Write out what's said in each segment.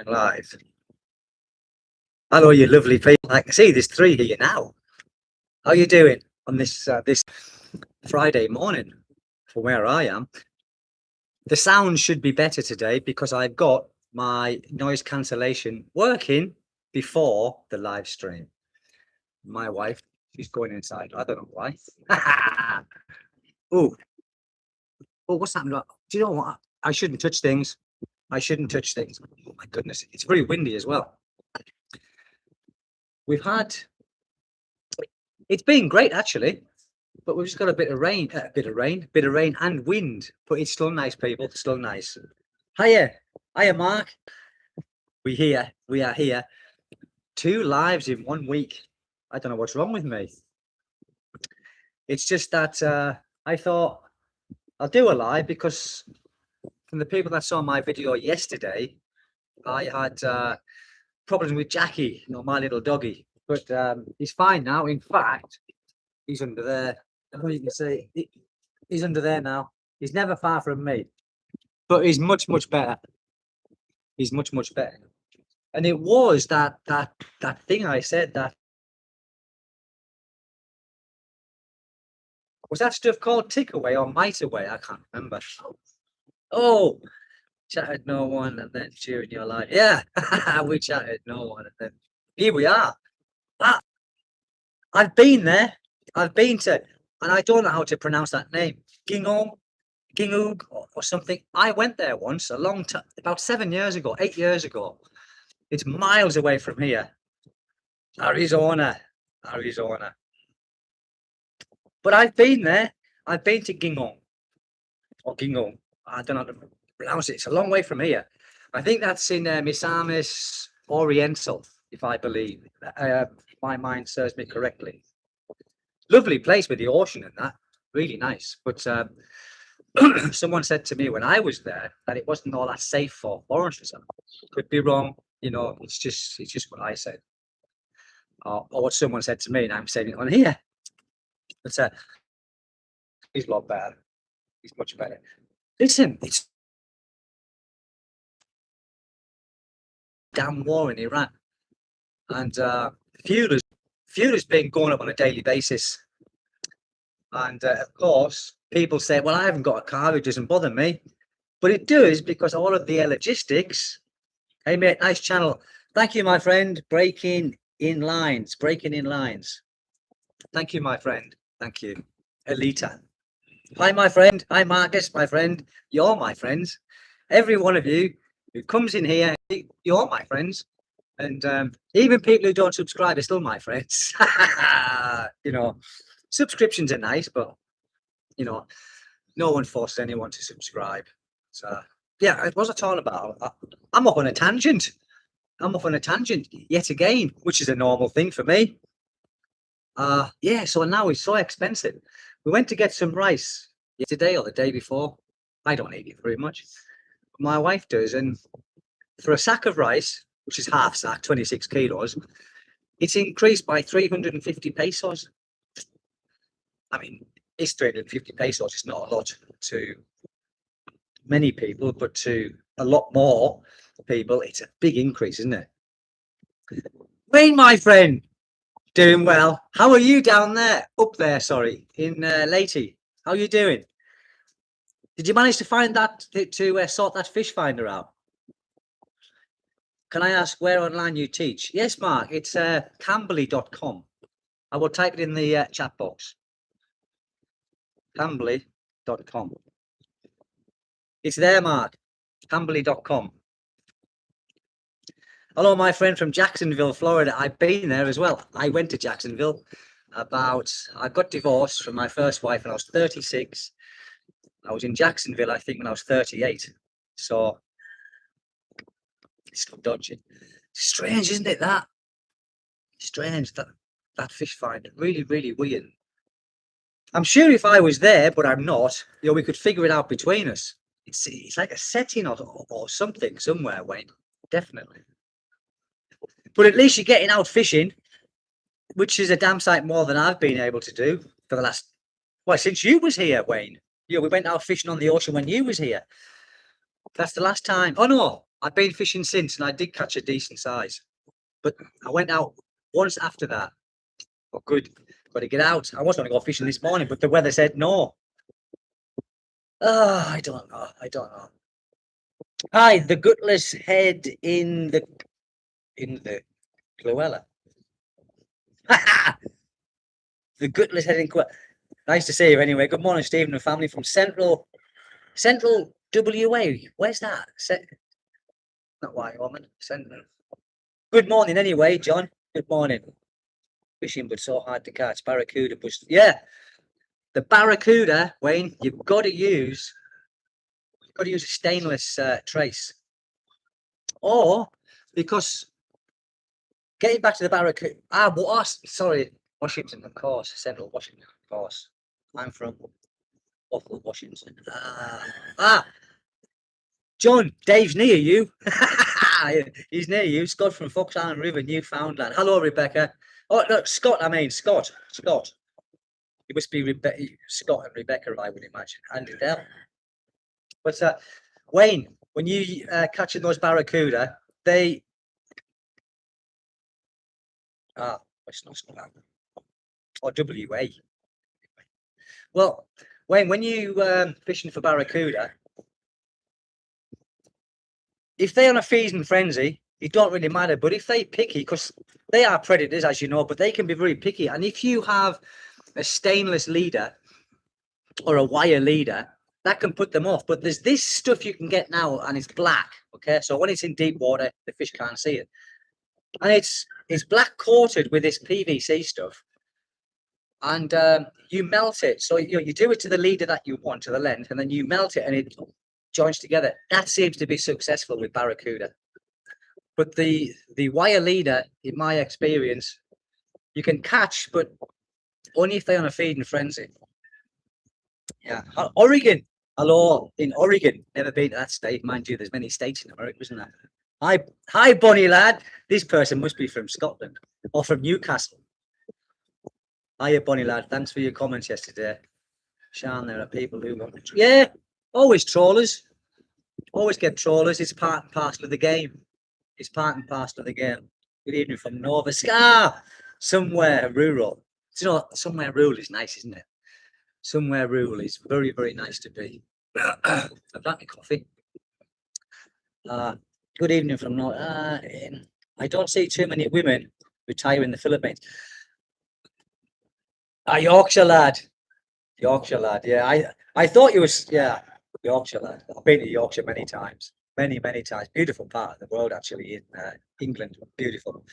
Live. Hello, you lovely people. I can see there's 3 here now. How are you doing on this Friday morning from where I am? The sound should be better today because I've got my noise cancellation working before the live stream. My wife, she's going inside. I don't know why. Oh, what's happening? Do you know what? I shouldn't touch things. I shouldn't touch things. Oh my goodness, it's very windy as well. It's been great actually, but we've just got a bit of rain and wind, but it's still nice, people. It's still nice. Hiya, Mark. We are here. 2 lives in 1 week. I don't know what's wrong with me. It's just that I thought I'll do a live because from the people that saw my video yesterday, I had problems with Jackie, my little doggy, but he's fine now. In fact, he's under there. You can see he's under there now. He's never far from me, but he's much better. He's much better. And it was that thing I said, that was that stuff called tick away or mite away. I can't remember. Oh, chatted no one and then cheering your life. Yeah, we chatted no one and then here we are. I've been there. I've been to, and I don't know how to pronounce that name. Gingoog or something. I went there once, a long time, about 7 years ago, 8 years ago. It's miles away from here. Arizona. But I've been there. I've been to Gingong. Or Gingong. I don't know how to pronounce it. It's a long way from here. I think that's in Misamis Oriental, if I believe. My mind serves me correctly. Lovely place with the ocean and that. Really nice. But someone said to me when I was there that it wasn't all that safe for foreigners. Could be wrong. It's just what I said. Or what someone said to me, and I'm saying it on here. But he's a lot better. He's much better. Listen, it's damn war in Iran, and fuel has been going up on a daily basis. And of course, people say, "Well, I haven't got a car; it doesn't bother me," but it does because all of the logistics. Hey, mate, nice channel. Thank you, my friend. Breaking in lines. Thank you, my friend. Thank you, Elita. Hi, my friend. Hi, Marcus, my friend. You're my friends. Every one of you who comes in here, you're my friends. And even people who don't subscribe are still my friends. Subscriptions are nice, but, no one forces anyone to subscribe. So, yeah, it was all about. I'm off on a tangent. Yet again, which is a normal thing for me. Yeah, so now it's so expensive. We went to get some rice yesterday or the day before. I don't eat it very much. My wife does, and for a sack of rice, which is half sack, 26 kilos, it's increased by 350 pesos. I mean, it's 350 pesos. It's not a lot to many people, but to a lot more people, it's a big increase, isn't it? Wayne, my friend, doing well. How are you down there? Up there, sorry, in Leyte. How are you doing? Did you manage to find that, to sort that fish finder out? Can I ask where online you teach? Yes, Mark, it's cambly.com. I will type it in the chat box. Cambly.com. It's there, Mark. Cambly.com. Hello, my friend from Jacksonville, Florida. I've been there as well. I went to Jacksonville I got divorced from my first wife when I was 36. I was in Jacksonville, I think, when I was 38. So it's still dodgy. Strange, isn't it, that? Strange, that fish finder. Really weird. I'm sure if I was there, but I'm not, we could figure it out between us. It's like a setting or something somewhere, Wayne. Definitely. But at least you're getting out fishing, which is a damn sight more than I've been able to do for the last, since you was here, Wayne. We went out fishing on the ocean when you was here. That's the last time. Oh no, I've been fishing since, and I did catch a decent size. But I went out once after that. Oh, good. Got to get out. I was going to go fishing this morning, but the weather said no. I don't know. I don't know. Hi, the gutless head in the Cluella. The gutless head in Cluella. Nice to see you anyway. Good morning, Stephen and family from Central WA. Where's that? Not Wyoming. Central. Good morning anyway, John. Good morning. Fishing, but so hard to catch. Barracuda, but yeah. The barracuda, Wayne, you've got to use a stainless trace. Or because getting back to the barracuda, sorry, Washington, of course, Central Washington, of course. I'm from Buffalo, Washington. John, Dave's near you. He's near you. Scott from Fox Island River, Newfoundland. Hello, Rebecca. Oh, no, Scott. Scott. It must be Scott and Rebecca, I would imagine, and Adele. But Wayne, when you catching those barracuda, it's not or WA. Well, Wayne, when you fishing for barracuda, if they're on a feeding frenzy, it don't really matter. But if they picky, because they are predators, as you know, but they can be very picky. And if you have a stainless leader or a wire leader, that can put them off. But there's this stuff you can get now, and it's black. Okay, so when it's in deep water, the fish can't see it, and it's black coated with this PVC stuff, and you melt it. So you do it to the leader that you want, to the length, and then you melt it, and it joins together. That seems to be successful with barracuda. But the wire leader, in my experience, you can catch, but only if they're on a feeding frenzy. Yeah. Oregon. Hello, in Oregon. Never been to that state. Mind you, there's many states in America, isn't there? Hi, Bonnie lad. This person must be from Scotland or from Newcastle. Hiya, Bonnie lad. Thanks for your comments yesterday. Sean, there are people who want to... Yeah, always trawlers. Always get trawlers. It's part and parcel of the game. It's part and parcel of the game. Good evening from Nova Scar. Somewhere rural. You know, somewhere rural is nice, isn't it? Somewhere rural is very, very nice to be. I've drank my coffee. Good evening from North. I don't see too many women retire in the Philippines. Yorkshire lad. Yorkshire lad. Yeah, I thought you was, yeah, Yorkshire lad. I've been to Yorkshire many times. Many, many times. Beautiful part of the world, actually, in England. Beautiful.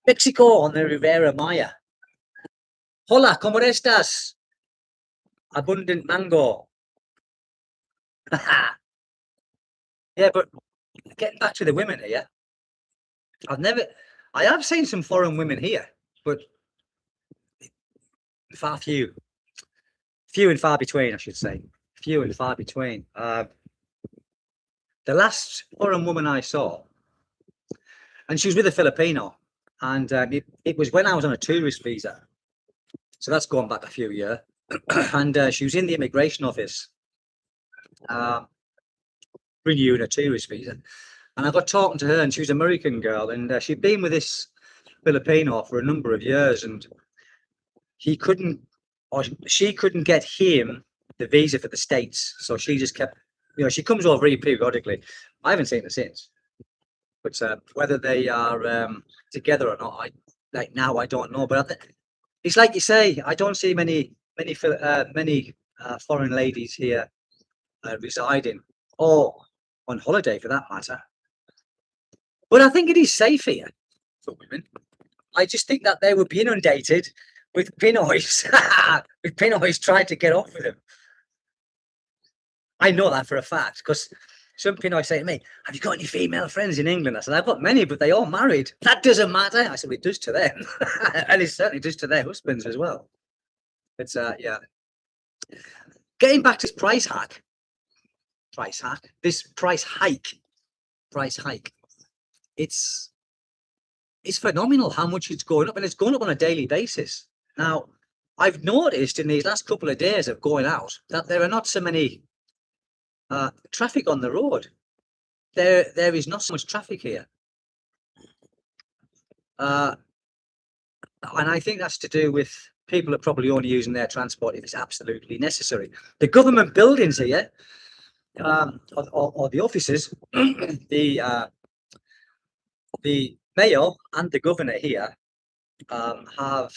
Mexico on the Riviera Maya. Hola, ¿cómo estás? Abundant mango. Yeah, but getting back to the women here, I have seen some foreign women here, but far few and far between, I should say. Few and far between. The last foreign woman I saw, and she was with a Filipino, and it was when I was on a tourist visa. So that's going back a few years. And she was in the immigration office renewing a tourist visa. And I got talking to her, and she was an American girl, and she'd been with this Filipino for a number of years, and she couldn't get him the visa for the States. So she just kept, she comes over here periodically. I haven't seen her since. But whether they are together or not, I don't know. But it's like you say, I don't see many foreign ladies here residing or on holiday for that matter. But I think it is safe here for women. I just think that they would be inundated with Pinoys. With Pinoys trying to get off with them. I know that for a fact, because some Pinoys say to me, "Have you got any female friends in England?" I said, "I've got many, but they all married." "That doesn't matter." I said, "It does to them." And it certainly does to their husbands as well. It's yeah. Getting back to this price hike. This price hike. It's phenomenal how much it's going up, and it's going up on a daily basis. Now, I've noticed in these last couple of days of going out that there are not so many traffic on the road. there is not so much traffic here. And I think that's to do with people are probably only using their transport if it's absolutely necessary. The government buildings here, or the offices, the mayor and the governor here have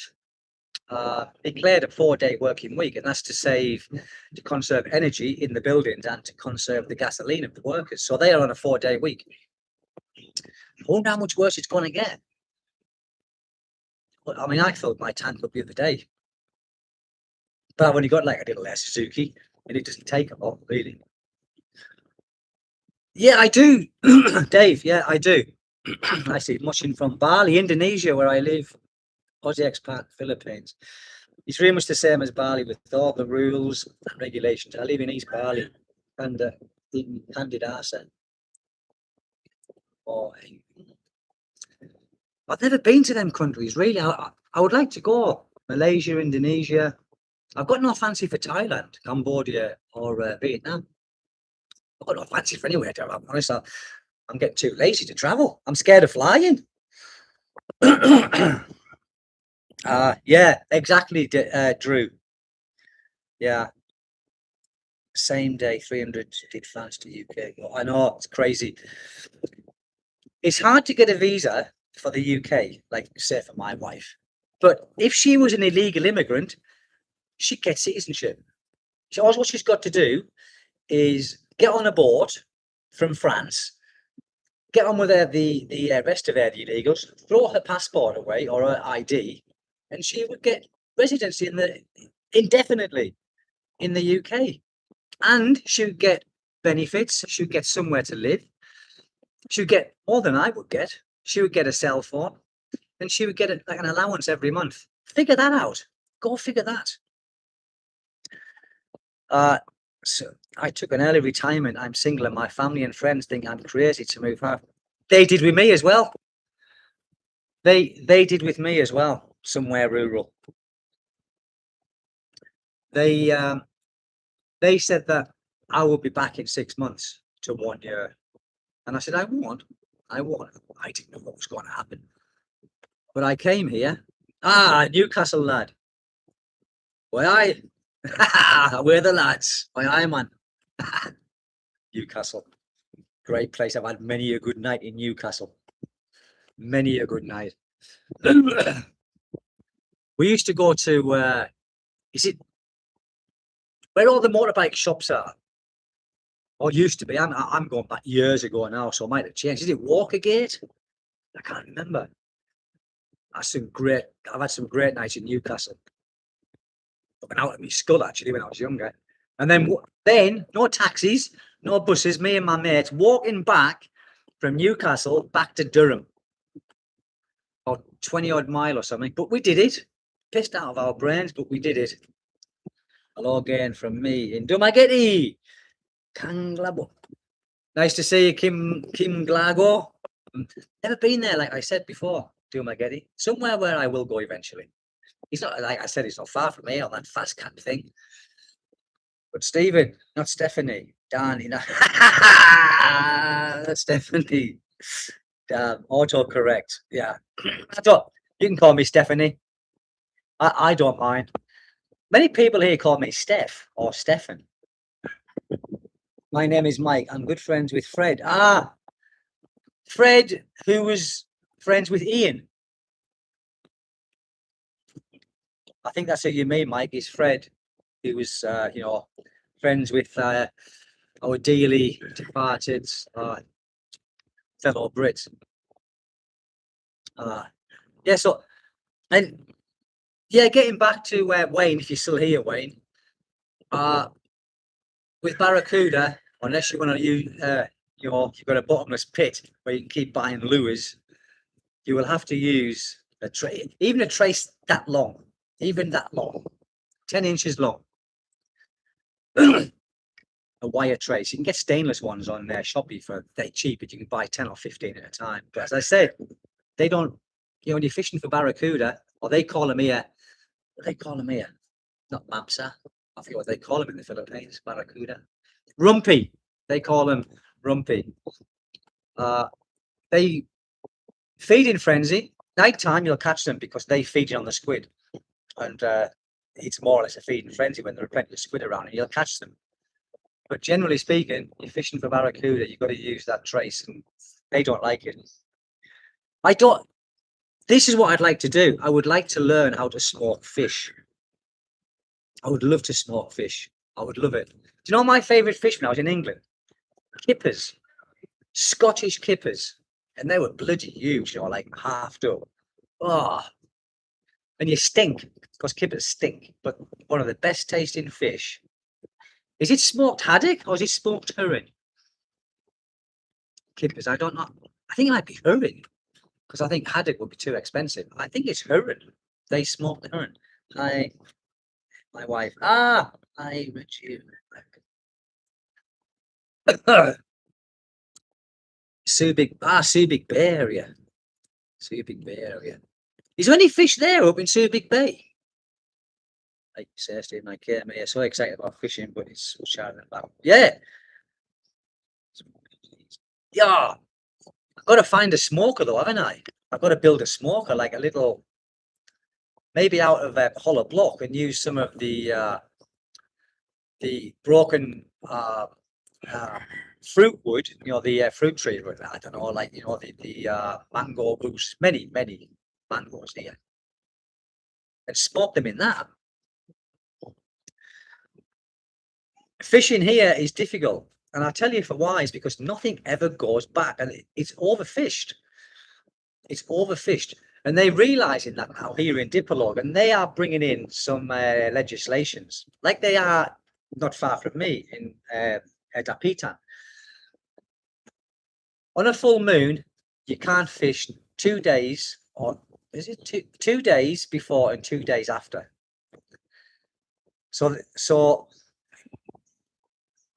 declared a 4-day working week, and that's to conserve energy in the buildings and to conserve the gasoline of the workers. So they are on a 4-day week. I wonder how much worse it's going to get. I mean, I filled my tank up the other day, but I've only got like a little Suzuki, and it doesn't take a lot, really. Yeah, I do, Dave. Yeah, I do. I see mushing from Bali, Indonesia, where I live. Aussie expat, Philippines. It's very much the same as Bali with all the rules and regulations. I live in East Bali, and in Candidasa. Oh, I've never been to them countries, really. I would like to go. Malaysia, Indonesia. I've got no fancy for Thailand, Cambodia, or Vietnam. I've got no fancy for anywhere, to be honest. I'm getting too lazy to travel. I'm scared of flying. Yeah, exactly, Drew. Yeah. Same day, 300 did France to UK. I know, it's crazy. It's hard to get a visa for the UK, like say for my wife. But if she was an illegal immigrant, she'd get citizenship. So what she's got to do is get on a boat from France, get on with the rest of the illegals, throw her passport away or her ID, and she would get residency indefinitely in the UK. And she would get benefits. She would get somewhere to live. She would get more than I would get. She would get a cell phone, and she would get like an allowance every month. Figure that out. Go figure that. So I took an early retirement. I'm single, and my family and friends think I'm crazy to move out. They did with me as well. They did with me as well. Somewhere rural. They said that I will be back in 6 months to 1 year, and I said I won't. I didn't know what was going to happen, but I came here. Newcastle lad. Why we're the lads. Why man. Newcastle, great place. I've had many a good night in Newcastle. Many a good night. We used to go to is it where all the motorbike shops are? Or used to be. I'm going back years ago now, so it might have changed. Is it Walkergate? I can't remember. I've had some great nights in Newcastle. Looking out at my skull actually when I was younger. And then no taxis, no buses, me and my mates walking back from Newcastle back to Durham. About 20 odd mile or something. But we did it. Pissed out of our brains, but we did it. Hello again from me in Dumaguete. Kanglabo. Nice to see you, Kim Glago. Never been there, like I said before, Dumaguete. Somewhere where I will go eventually. He's not, like I said, it's not far from here on that fast cap thing. But Stephen, not Stephanie. Dan, that's Stephanie. Autocorrect. Yeah. You can call me Stephanie. I don't mind. Many people here call me Steph or Stefan. My name is Mike. I'm good friends with Fred. Fred, who was friends with Ian. I think that's who you mean, Mike, is Fred, who was, friends with our dearly departed fellow Brit. Getting back to Wayne, if you're still here, Wayne, with Barracuda, unless you want to use, you've got a bottomless pit where you can keep buying lures, you will have to use a tray, even a trace that long, 10 inches long. A wire trace. You can get stainless ones on their Shopee for very cheap, but you can buy 10 or 15 at a time. But as I said, they don't, when you're fishing for Barracuda, or they call them here, not Mapsa. I forget what they call them in the Philippines, Barracuda. Rumpy. They call them Rumpy. They feed in frenzy. Nighttime, you'll catch them because they feed on the squid, and it's more or less a feeding frenzy when there are plenty of squid around, and you'll catch them. But generally speaking, you're fishing for barracuda, you've got to use that trace, and they don't like it. I don't. This is what I'd like to do. I would like to learn how to smoke fish. I would love to smoke fish. I would love it. Do you know my favourite fish when I was in England? Kippers, Scottish kippers, and they were bloody huge. You know, like half up. Oh, and you stink because kippers stink. But one of the best tasting fish. Is it smoked haddock or is it smoked herring? Kippers, I don't know. I think it might be herring because I think haddock would be too expensive. I think it's herring. They smoke the herring. My wife. Hi, Richie. Subic Bay area. Subic Bay area. Is there any fish there up in Subic Bay? Like you say, Steve, I came here so excited about fishing, but it's shouting about. Yeah. Yeah. I've got to find a smoker though, haven't I? I've got to build a smoker, like a little, maybe out of a hollow block, and use some of the broken fruit wood, you know, the fruit tree wood. I don't know, like, you know, the mango roots, many mangoes here, and smoke them in that. Fishing here is difficult, and I'll tell you for why. Is because nothing ever goes back, and it's overfished. It's overfished, and they're realizing that now here in Dipolog, and they are bringing in some legislations, like they are not far from me in Dapitan. On a full moon, you can't fish 2 days, or is it 2 days before and 2 days after? So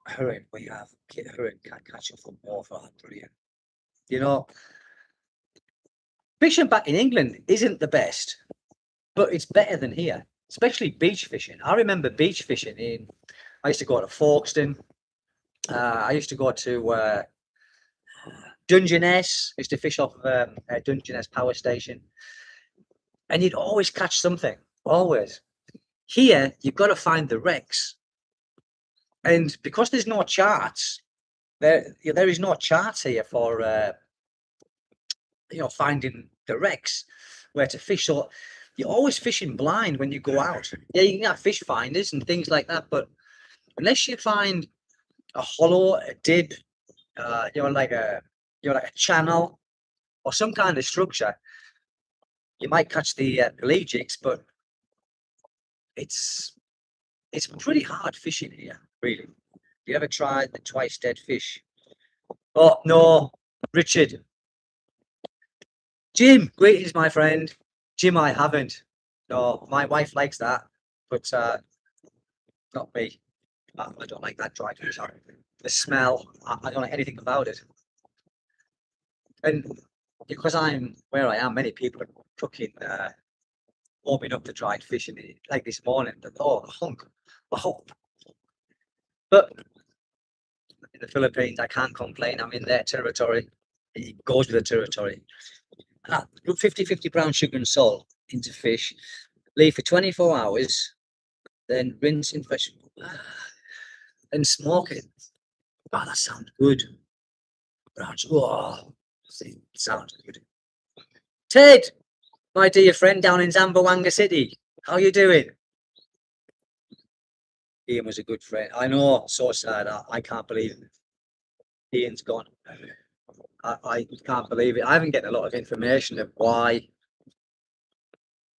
herring, we have herring can't catch a full more for that. Brilliant. You know, fishing back in England isn't the best, but it's better than here, especially beach fishing. I remember beach fishing I used to go to Folkestone. I used to go to Dungeness. I used to fish off Dungeness power station, and you'd always catch something. Always. Here, you've got to find the wrecks, and because there's no charts, there is no charts here for finding the wrecks where to fish. So you're always fishing blind when you go out. Yeah, you can have fish finders and things like that, but unless you find a hollow, a dip, like a channel or some kind of structure, you might catch the pelagics, but it's pretty hard fishing here, really. You ever tried the twice dead fish? Oh no, Richard. Jim, greetings, my friend. Jim, I haven't. No, my wife likes that, but not me. I don't like that dried fish. The smell, I don't like anything about it. And because I'm where I am, many people are cooking, warming up the dried fish, and like this morning, the hunk. Oh. But in the Philippines, I can't complain. I'm in their territory. It goes with the territory. Put 50 brown sugar and salt into fish, leave for 24 hours, then rinse in fresh and smoke it. Oh, that sounds good. Brown sugar. Oh, it sounds good. Ted, my dear friend down in Zamboanga City, how you doing? Ian was a good friend. I know, so sad. I can't believe it. Ian's gone. I can't believe it. I haven't getting a lot of information of why.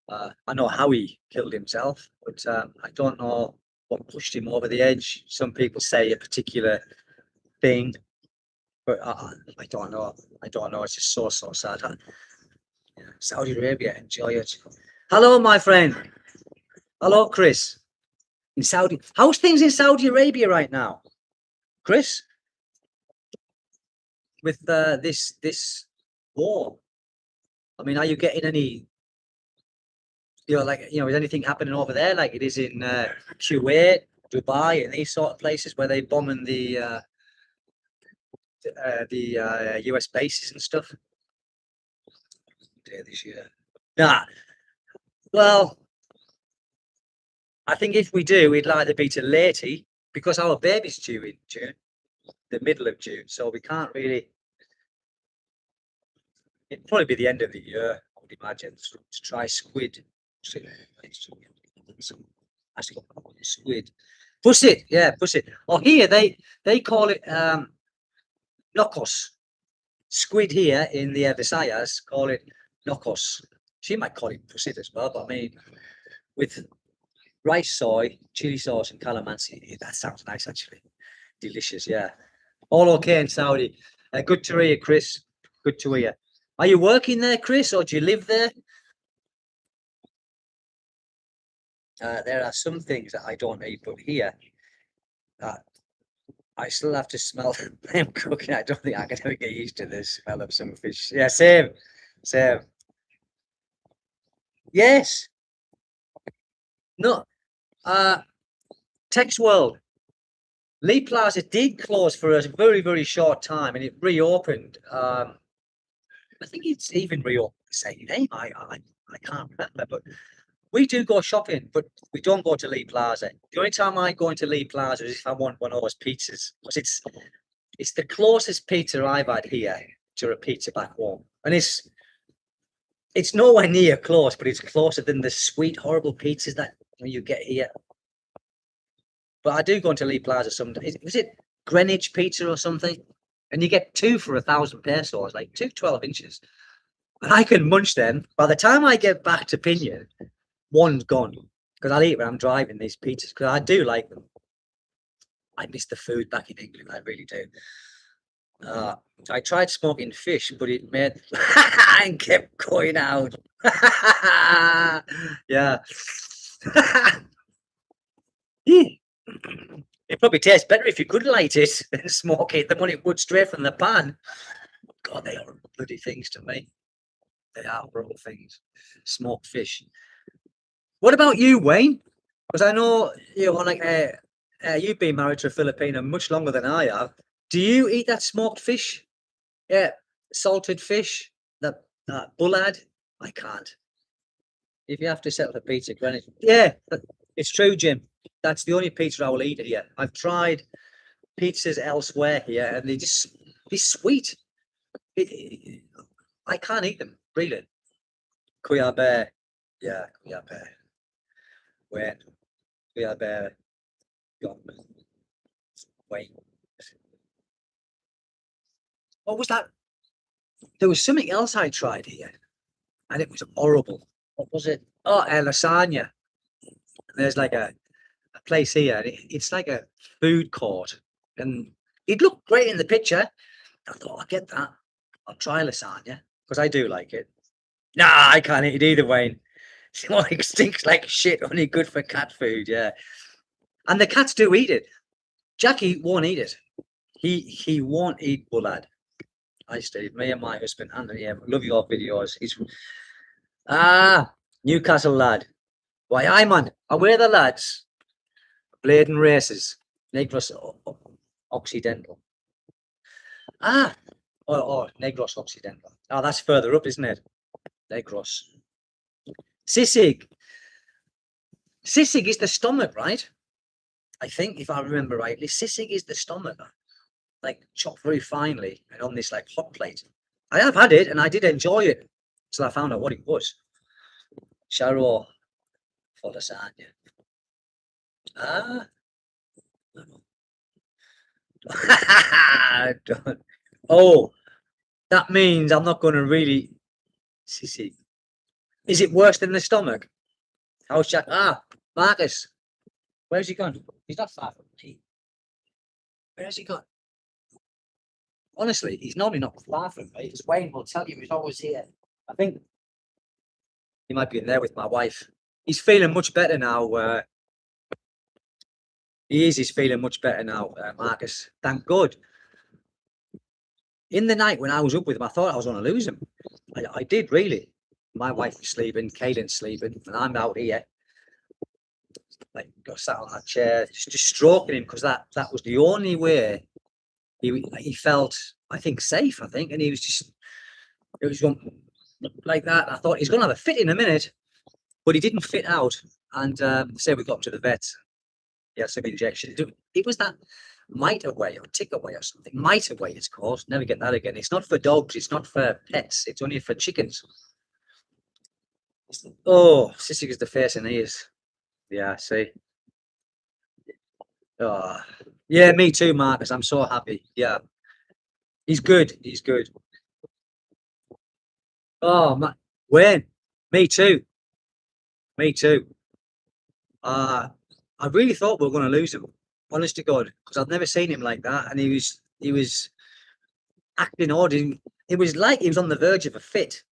I know how he killed himself, but I don't know what pushed him over the edge. Some people say a particular thing, but I don't know. I don't know. It's just so sad. Saudi Arabia, enjoy it. Hello, my friend. Hello, Chris. In Saudi, how's things in Saudi Arabia right now, Chris? With this war, I mean, are you getting any? Is anything happening over there like it is in Kuwait, Dubai, and these sort of places where they bombing the the US bases and stuff. This year. Nah. Well, I think if we do, we'd like to be to latey because our baby's due in June, the middle of June. So we can't really. It'd probably be the end of the year, I would imagine, to try squid. Squid. Pusset, yeah, pusset. Oh, here they call it nokos. Squid here in the Visayas call it nokos. She might call it pusset as well, but I mean, with rice, soy, chili sauce, and calamansi, that sounds nice actually. Delicious, yeah. All okay in Saudi. Good to hear you, Chris. Good to hear. Are you working there, Chris, or do you live there? There are some things that I don't eat, but here, I still have to smell them cooking. I don't think I can ever get used to the smell of some fish. Yeah, same. Yes. No. Tex World. Lee Plaza did close for a very, very short time, and it reopened. I think it's even reopened the same name. I can't remember, but we do go shopping, but we don't go to Lee Plaza. The only time I go into Lee Plaza is if I want one of those pizzas, because it's the closest pizza I've had here to a pizza back home, and it's nowhere near close, but it's closer than the sweet, horrible pizzas that you get here. But I do go into Lee Plaza sometimes. Was it Greenwich Pizza or something? And you get 2 for 1,000 pesos, like 2 12 inches. And I can munch them. By the time I get back to Pinion, one's gone. Because I'll eat when I'm driving these pizzas, because I do like them. I miss the food back in England, I really do. I tried smoking fish, but it made and kept going out. Yeah. It probably tastes better if you could light it and smoke it than when it would straight from the pan. God, they are bloody things to me. They are horrible things. Smoked fish. What about you, Wayne? Because I know you've been married to a Filipino much longer than I have. Do you eat that smoked fish? Yeah, salted fish, that bullad. I can't. If you have to settle for pizza, Greenwich. Yeah, it's true, Jim. That's the only pizza I will eat here. I've tried pizzas elsewhere here, and they're sweet. I can't eat them, really. Cuyabe. Yeah, Cuyabe. When Cuyabe. Wait. What was that? There was something else I tried here, and it was horrible. What was it? Oh, lasagna. There's like a place here, and it's like a food court, and it looked great in the picture. I thought, I'll get that. I'll try lasagna because I do like it. Nah, I can't eat it either, Wayne. It stinks like shit. Only good for cat food, yeah. And the cats do eat it. Jackie won't eat it. He won't eat bullad. I Steve, me and my husband, Anthony, love your videos. He's Newcastle lad. Why, I man, away the lads. Bladen races. Negros Occidental. Negros Occidental. Oh, that's further up, isn't it? Negros. Sisig. Sisig is the stomach, right? I think, if I remember rightly, sisig is the stomach, like chopped very finely and on this like hot plate. I have had it and I did enjoy it until I found out what it was. Charo for lasagna. Oh, that means I'm not going to really. Sisig. Is it worse than the stomach? How's Jack? Marcus. Where's he gone? He's not far from me. Where's he gone? Honestly, he's normally not far from me. Because Wayne will tell you he's always here. I think he might be in there with my wife. He's feeling much better now. He's feeling much better now, Marcus. Thank God. In the night when I was up with him, I thought I was going to lose him. I did, really. My wife was sleeping, Caitlin's sleeping, and I'm out here. Like, got sat on that chair, just stroking him, because that was the only way he felt, I think, safe. I think, and he was just, it was going like that. I thought he's going to have a fit in a minute, but he didn't fit out. And say we got him to the vet. He had some injections. It was that mite away or tick away or something. Mite away, it's called. Never get that again. It's not for dogs. It's not for pets. It's only for chickens. Oh, Sissy is the face and ears. Yeah, see. Oh, yeah, me too, Marcus. I'm so happy. Yeah, he's good. He's good. Oh, Wayne, me too. Me too. I really thought we were going to lose him, honest to God, because I've never seen him like that, and he was acting odd. It was like he was on the verge of a fit.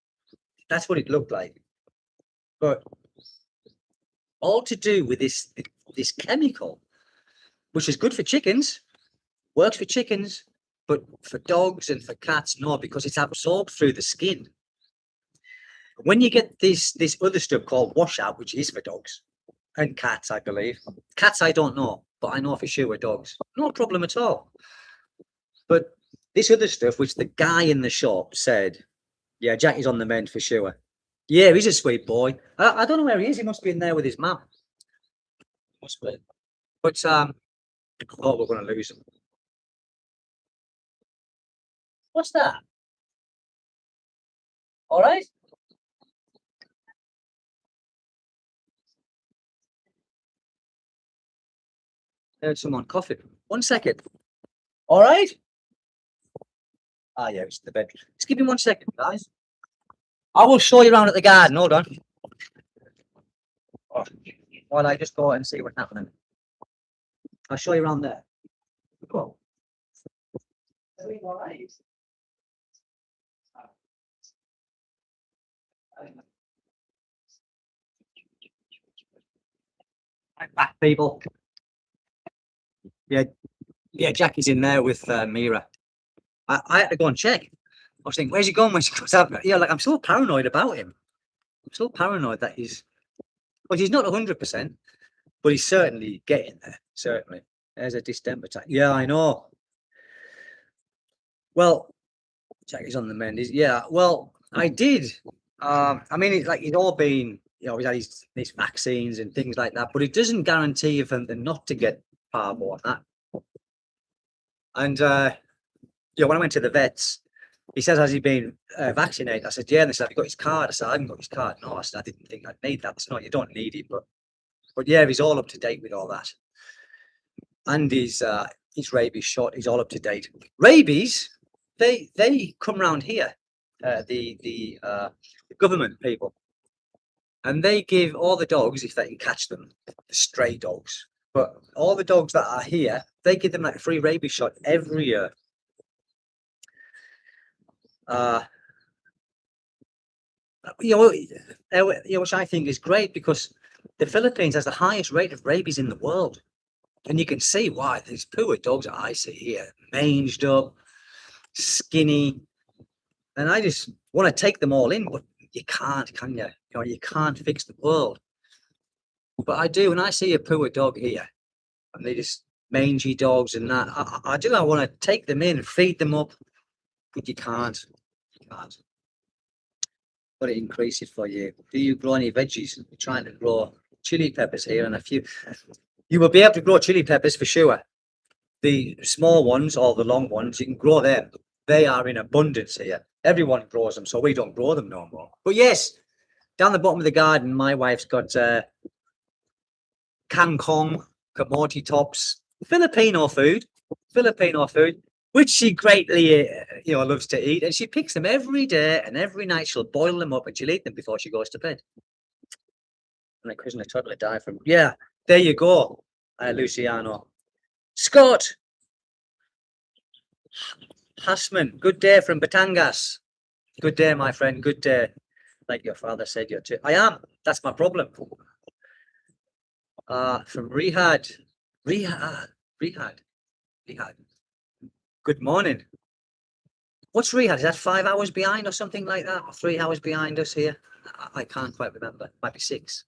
That's what it looked like. But all to do with this chemical, which is good for chickens, works for chickens, but for dogs and for cats, no, because it's absorbed through the skin. When you get this other stuff called washout, which is for dogs and cats, I believe. Cats, I don't know, but I know for sure with dogs, no problem at all. But this other stuff, which the guy in the shop said, yeah, Jackie's on the mend for sure. Yeah, he's a sweet boy. I don't know where he is. He must be in there with his mum. Must be. But I thought we're going to lose him. What's that? All right. There's someone coughing. 1 second. All right. Ah, yeah, it's the bedroom. Just give me 1 second, guys. I will show you around at the garden. Hold on. Oh, while I just go out and see what's happening. I'll show you around there. Go. All right. Right back, people. Yeah, Jackie's in there with Mira. I had to go and check. I was thinking, where's he gone? Where's he gone? Yeah, like I'm so paranoid about him. I'm so paranoid that he's not 100%, but he's certainly getting there. Certainly. There's a distemper attack. Yeah, I know. Well, Jackie's on the mend. Yeah, well, I did. I mean, it's like he's all been, he's had these vaccines and things like that, but it doesn't guarantee you for them not to get parvo on that. And when I went to the vets, he says, has he been vaccinated? I said, yeah. And they said, have you got his card? I said, I haven't got his card. No, I said, I didn't think I'd need that. I said, no, you don't need it, but yeah, he's all up to date with all that. And his rabies shot, he's all up to date. Rabies, they come round here, the government people, and they give all the dogs, if they can catch them, the stray dogs, but all the dogs that are here, they give them like a free rabies shot every year. Which I think is great, because the Philippines has the highest rate of rabies in the world. And you can see why. These poor dogs that I see here, manged up, skinny. And I just want to take them all in, but you can't, can you? You can't fix the world. But I do, when I see a poor dog here, and they just mangy dogs and that, I want to take them in and feed them up, but you can't. You can't. Got to increase it for you. Do you grow any veggies? We're trying to grow chili peppers here and a few. You will be able to grow chili peppers for sure. The small ones or the long ones, you can grow them. They are in abundance here. Everyone grows them, so we don't grow them no more. But yes, down the bottom of the garden, my wife's got kangkong, kamote tops, Filipino food, which she greatly, loves to eat. And she picks them every day, and every night she'll boil them up and she'll eat them before she goes to bed. And like a chocolate die from. Yeah, there you go, Luciano. Scott Hassman, good day from Batangas. Good day, my friend. Good day. Like your father said, you're too. I am. That's my problem. From Riyadh. Good morning. What's Riyadh? Is that 5 hours behind or something like that? Or 3 hours behind us here? I can't quite remember. Might be 6.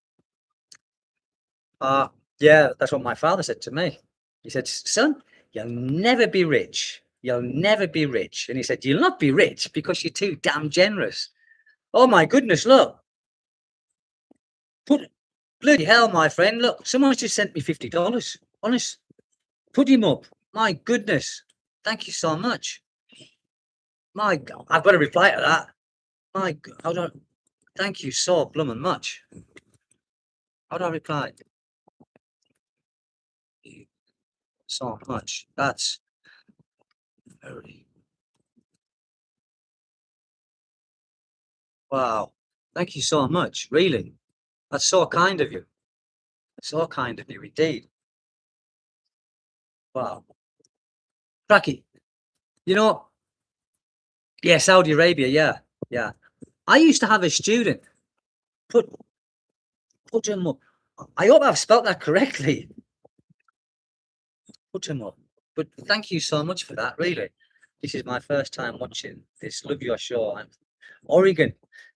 Yeah, that's what my father said to me. He said, son, you'll never be rich you'll never be rich. And he said, you'll not be rich because you're too damn generous. Oh my goodness, look. Bloody hell, my friend. Look, someone's just sent me $50. Honest. Put him up. My goodness. Thank you so much. My God, I've got to reply to that. My God, hold on. Thank you so blooming much. How do I reply? So much. That's very. Wow. Thank you so much. Really. That's so kind of you. So kind of you indeed. Wow. Cracky. You know, yeah, Saudi Arabia, yeah. Yeah. I used to have a student. Put him up. I hope I've spelt that correctly. Put him up. But thank you so much for that, really. This is my first time watching this. Love your show. I'm Oregon.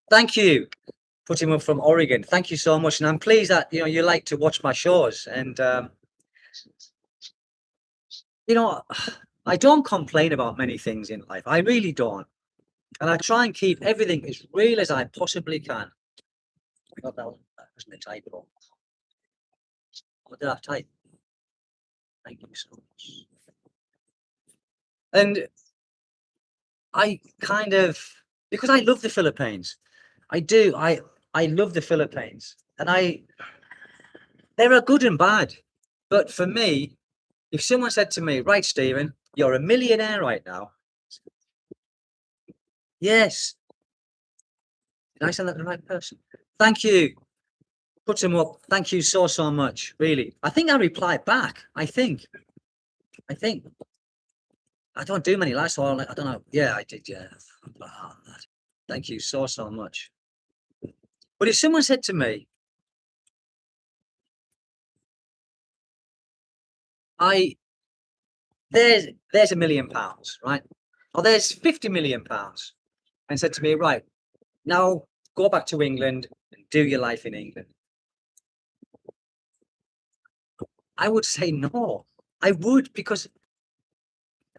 Thank you. Put him up from Oregon. Thank you so much. And I'm pleased that you like to watch my shows. And I don't complain about many things in life. I really don't. And I try and keep everything as real as I possibly can. That wasn't a typo. What did I type? Thank you so much. And I kind of, because I love the Philippines. I do. I love the Philippines. And there are good and bad. But for me, if someone said to me, right, Stephen, you're a millionaire right now. Yes. Did I send that to the right person? Thank you. Put him up. Thank you so much. Really. I think I replied back. I think. I don't do many likes, so I don't know. Yeah, I did. Yeah. Thank you so much. But if someone said to me, there's £1 million, right? Or there's £50 million, and said to me, right, now go back to England and do your life in England. I would say no. I would, because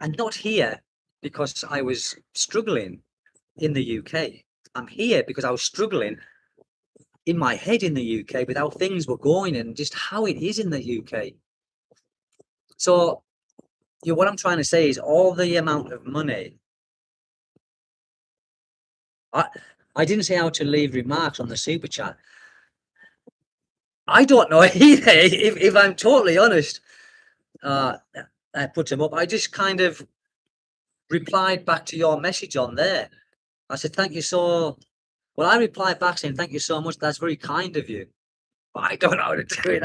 I'm not here because I was struggling in the UK. I'm here because I was struggling in my head in the UK with how things were going and just how it is in the UK. So what I'm trying to say is all the amount of money. I didn't say how to leave remarks on the super chat. I don't know either, if I'm totally honest. I put them up. I just kind of replied back to your message on there. I said, thank you so. Well, I replied back saying, thank you so much. That's very kind of you. But I don't know how to do it.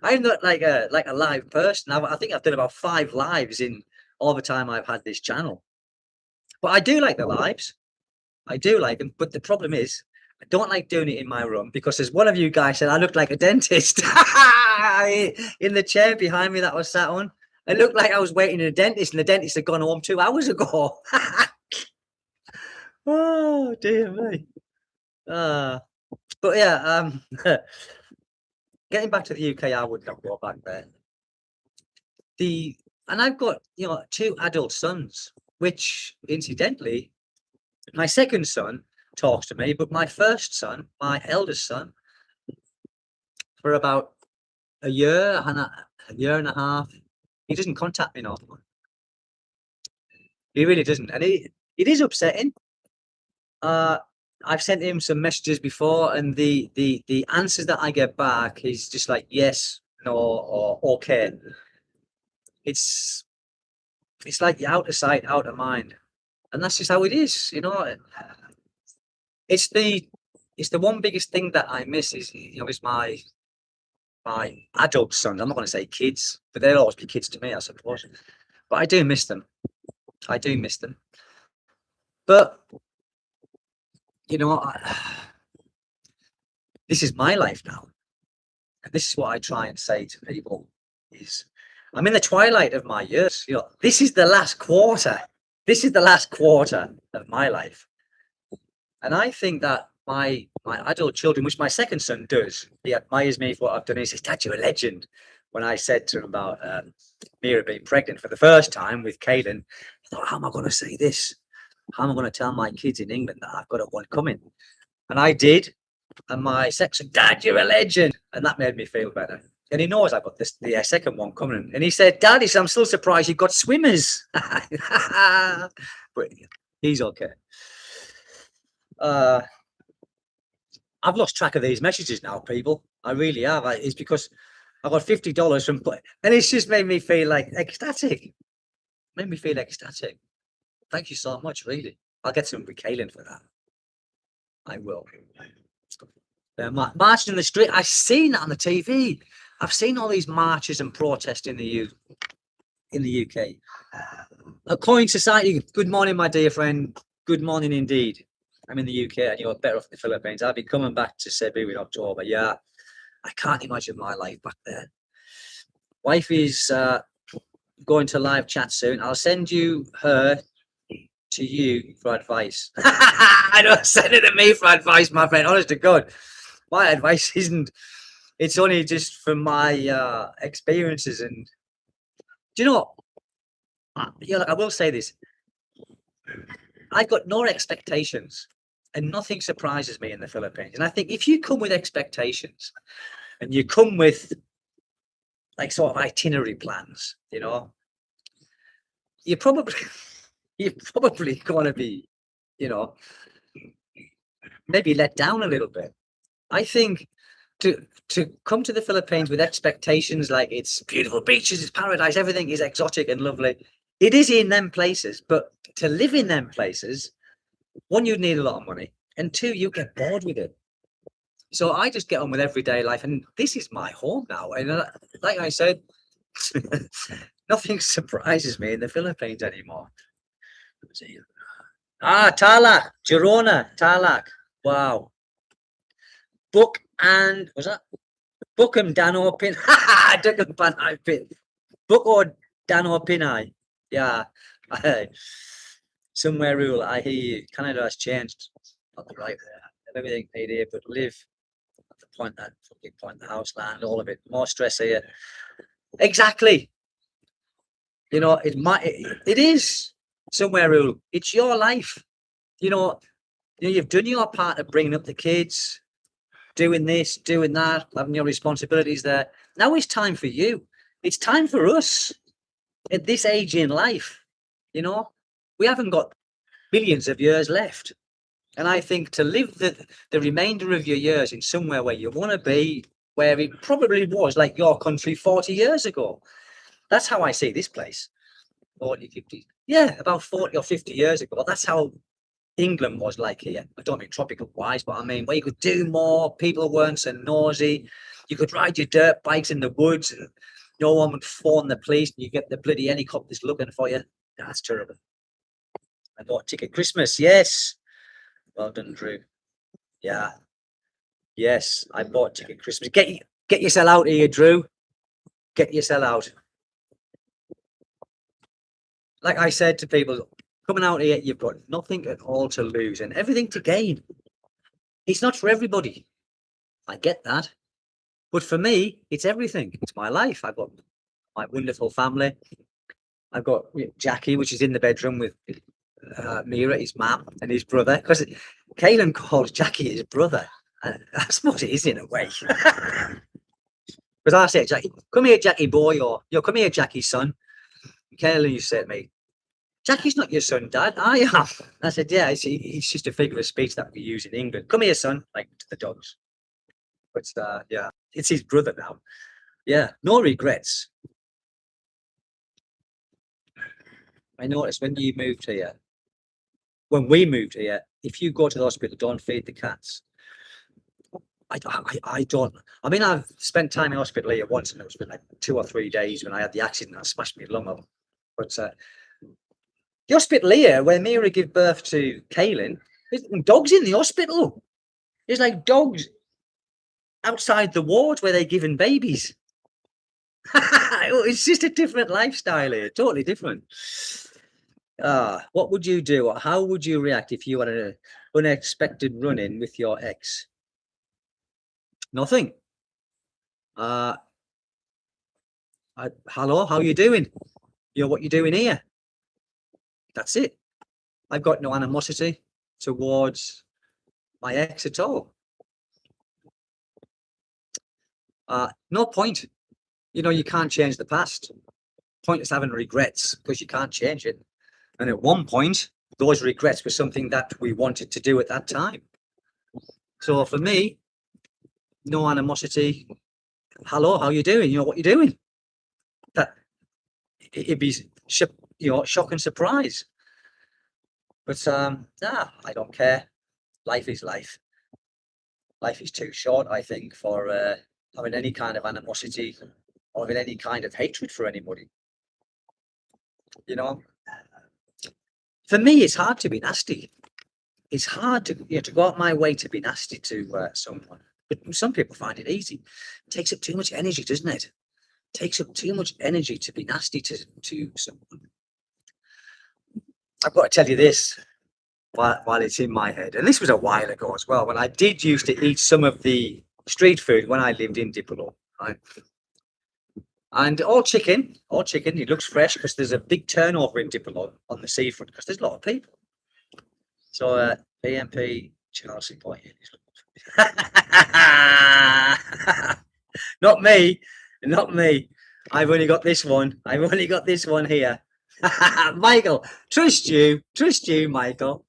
I'm not like a live person. I think I've done about 5 lives in all the time I've had this channel. But I do like the lives. I do like them. But the problem is, I don't like doing it in my room because, as one of you guys said, I looked like a dentist in the chair behind me that I was sat on. It looked like I was waiting in a dentist, and the dentist had gone home 2 hours ago. Oh dear me. But yeah, getting back to the UK, I would not go back there. And I've got 2 adult sons, which incidentally, my second son talks to me, but my first son, my eldest son, for about a year and a half, he doesn't contact me no more. He really doesn't, and it is upsetting. I've sent him some messages before, and the answers that I get back is just like yes, no, or okay. It's like you're out of sight, out of mind, and that's just how it is, It's the one biggest thing that I miss is my adult sons. I'm not going to say kids, but they'll always be kids to me, I suppose. But I do miss them. But this is my life now, and this is what I try and say to people: is I'm in the twilight of my years. This is the last quarter. This is the last quarter of my life, and I think that my adult children, which my second son does, he admires me for what I've done. He says, "Dad, you're a legend." when I said to him about Mira being pregnant for the first time with Kaylin, I thought, how am I going to say this? How am I going to tell my kids in England that I've got a one coming? And I did. And my section, Dad, you're a legend. And that made me feel better. And he knows I've got the second one coming. And he said, Daddy, I'm still surprised you've got swimmers. But he's okay. I've lost track of these messages now, people. I really have. It's because I got $50 from, and it's just made me feel like ecstatic. Made me feel ecstatic. Thank you so much, really. I'll get some with Kaylin for that. I will. Marching in the street. I've seen that on the TV. I've seen all these marches and protests in the UK. A Coin Society. Good morning, my dear friend. Good morning indeed. I'm in the UK and you're better off in the Philippines. I'll be coming back to Cebu in October. Yeah, I can't imagine my life back there. Wife is going to live chat soon. I'll send her to you for advice. I don't send it to me for advice, my friend. Honest to God, my advice isn't. It's only just from my experiences. And do you know? I will say this. I've got no expectations, and nothing surprises me in the Philippines. And I think if you come with expectations, and you come with like sort of itinerary plans, you're probably going to be, maybe let down a little bit. I think to come to the Philippines with expectations like it's beautiful beaches, it's paradise, everything is exotic and lovely. It is in them places, but to live in them places, one, you'd need a lot of money, and two, you get bored with it. So I just get on with everyday life, and this is my home now. And like I said, nothing surprises me in the Philippines anymore. Tarlac, Girona, Tarlac. Wow. Book and was that Bookham Dano Pin? Book or Dano Pinay. Yeah. Somewhere rural. I hear you. Canada has changed. Not the right there. Everything paid here, but live at the point the house land, all of it. More stress here. Exactly. It is somewhere rural. It's your life. You've done your part of bringing up the kids, doing this, doing that, having your responsibilities there. Now it's time for you. It's time for us at this age in life. We haven't got billions of years left. And I think to live the remainder of your years in somewhere where you want to be, where it probably was like your country 40 years ago. That's how I see this place. 40, 50. Yeah, about 40 or 50 years ago. That's how England was like here. I don't mean tropical wise, but I mean where you could do more, people weren't so nosy. You could ride your dirt bikes in the woods and no one would phone the police and you get the bloody helicopters looking for you. That's terrible. I bought Ticket Christmas, yes. Well done, Drew. Yeah. Yes, I bought Ticket Christmas. Get yourself out here, Drew. Get yourself out. Like I said to people, coming out here, you've got nothing at all to lose and everything to gain. It's not for everybody. I get that. But for me, it's everything. It's my life. I've got my wonderful family. I've got Jackie, which is in the bedroom with Mira, his mum, and his brother. Because Kaylin calls Jackie his brother. I suppose it is in a way. Because I say, Jackie, come here, Jackie boy, or come here, Jackie son. Kaylin used to say to me, Jackie's not your son, Dad. I am. I said, yeah, he's just a figure of speech that we use in England. Come here, son, like to the dogs. But yeah, it's his brother now. Yeah, no regrets. I noticed when we moved here, if you go to the hospital, don't feed the cats. I don't. I mean, I've spent time in hospital here once, and it was for like 2 or 3 days when I had the accident. I smashed my lung up. But the hospital here, where Mira gave birth to Kaylin, there's dogs in the hospital. There's like dogs outside the ward where they're giving babies. It's just a different lifestyle here, totally different. What would you do, or how would you react if you had an unexpected run-in with your ex? Nothing. Hello, how you doing? What you doing here? That's it. I've got no animosity towards my ex at all. No point. You can't change the past. Pointless having regrets because you can't change it. And at one point, those regrets were something that we wanted to do at that time. So for me, no animosity. Hello, how you doing? What you doing? That it'd be shock and surprise. But nah, I don't care. Life is life. Life is too short, I think, for having any kind of animosity or having any kind of hatred for anybody. For me, it's hard to be nasty. It's hard to go out my way to be nasty to someone. But some people find it easy. It takes up too much energy, doesn't it? Takes up too much energy to be nasty to someone. I've got to tell you this while it's in my head, and this was a while ago as well, when I did used to eat some of the street food when I lived in Dipolo, right? And all chicken, it looks fresh because there's a big turnover in Dipolo on the seafront because there's a lot of people. So BNP Chelsea Point. Not me. I've only got this one. Here. Michael, trust you, Michael.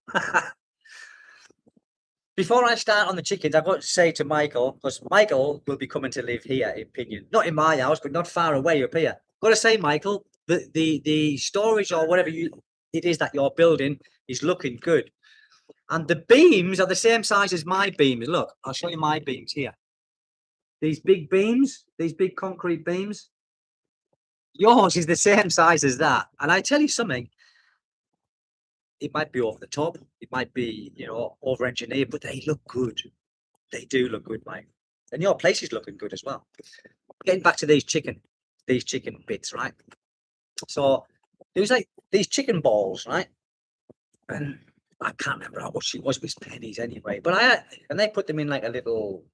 Before I start on the chickens, I've got to say to Michael, because Michael will be coming to live here in Pinion, not in my house, but not far away up here. Got to say, Michael, the storage or whatever it is that you're building is looking good, and the beams are the same size as my beams. Look, I'll show you my beams here. These big beams, these big concrete beams. Yours is the same size as that, and I tell you something. It might be over the top. It might be, over-engineered, but they look good. They do look good, mate. And your place is looking good as well. Getting back to these chicken bits, right? So there was like these chicken balls, right? And I can't remember how much it was. It was pennies anyway. But and they put them in like a little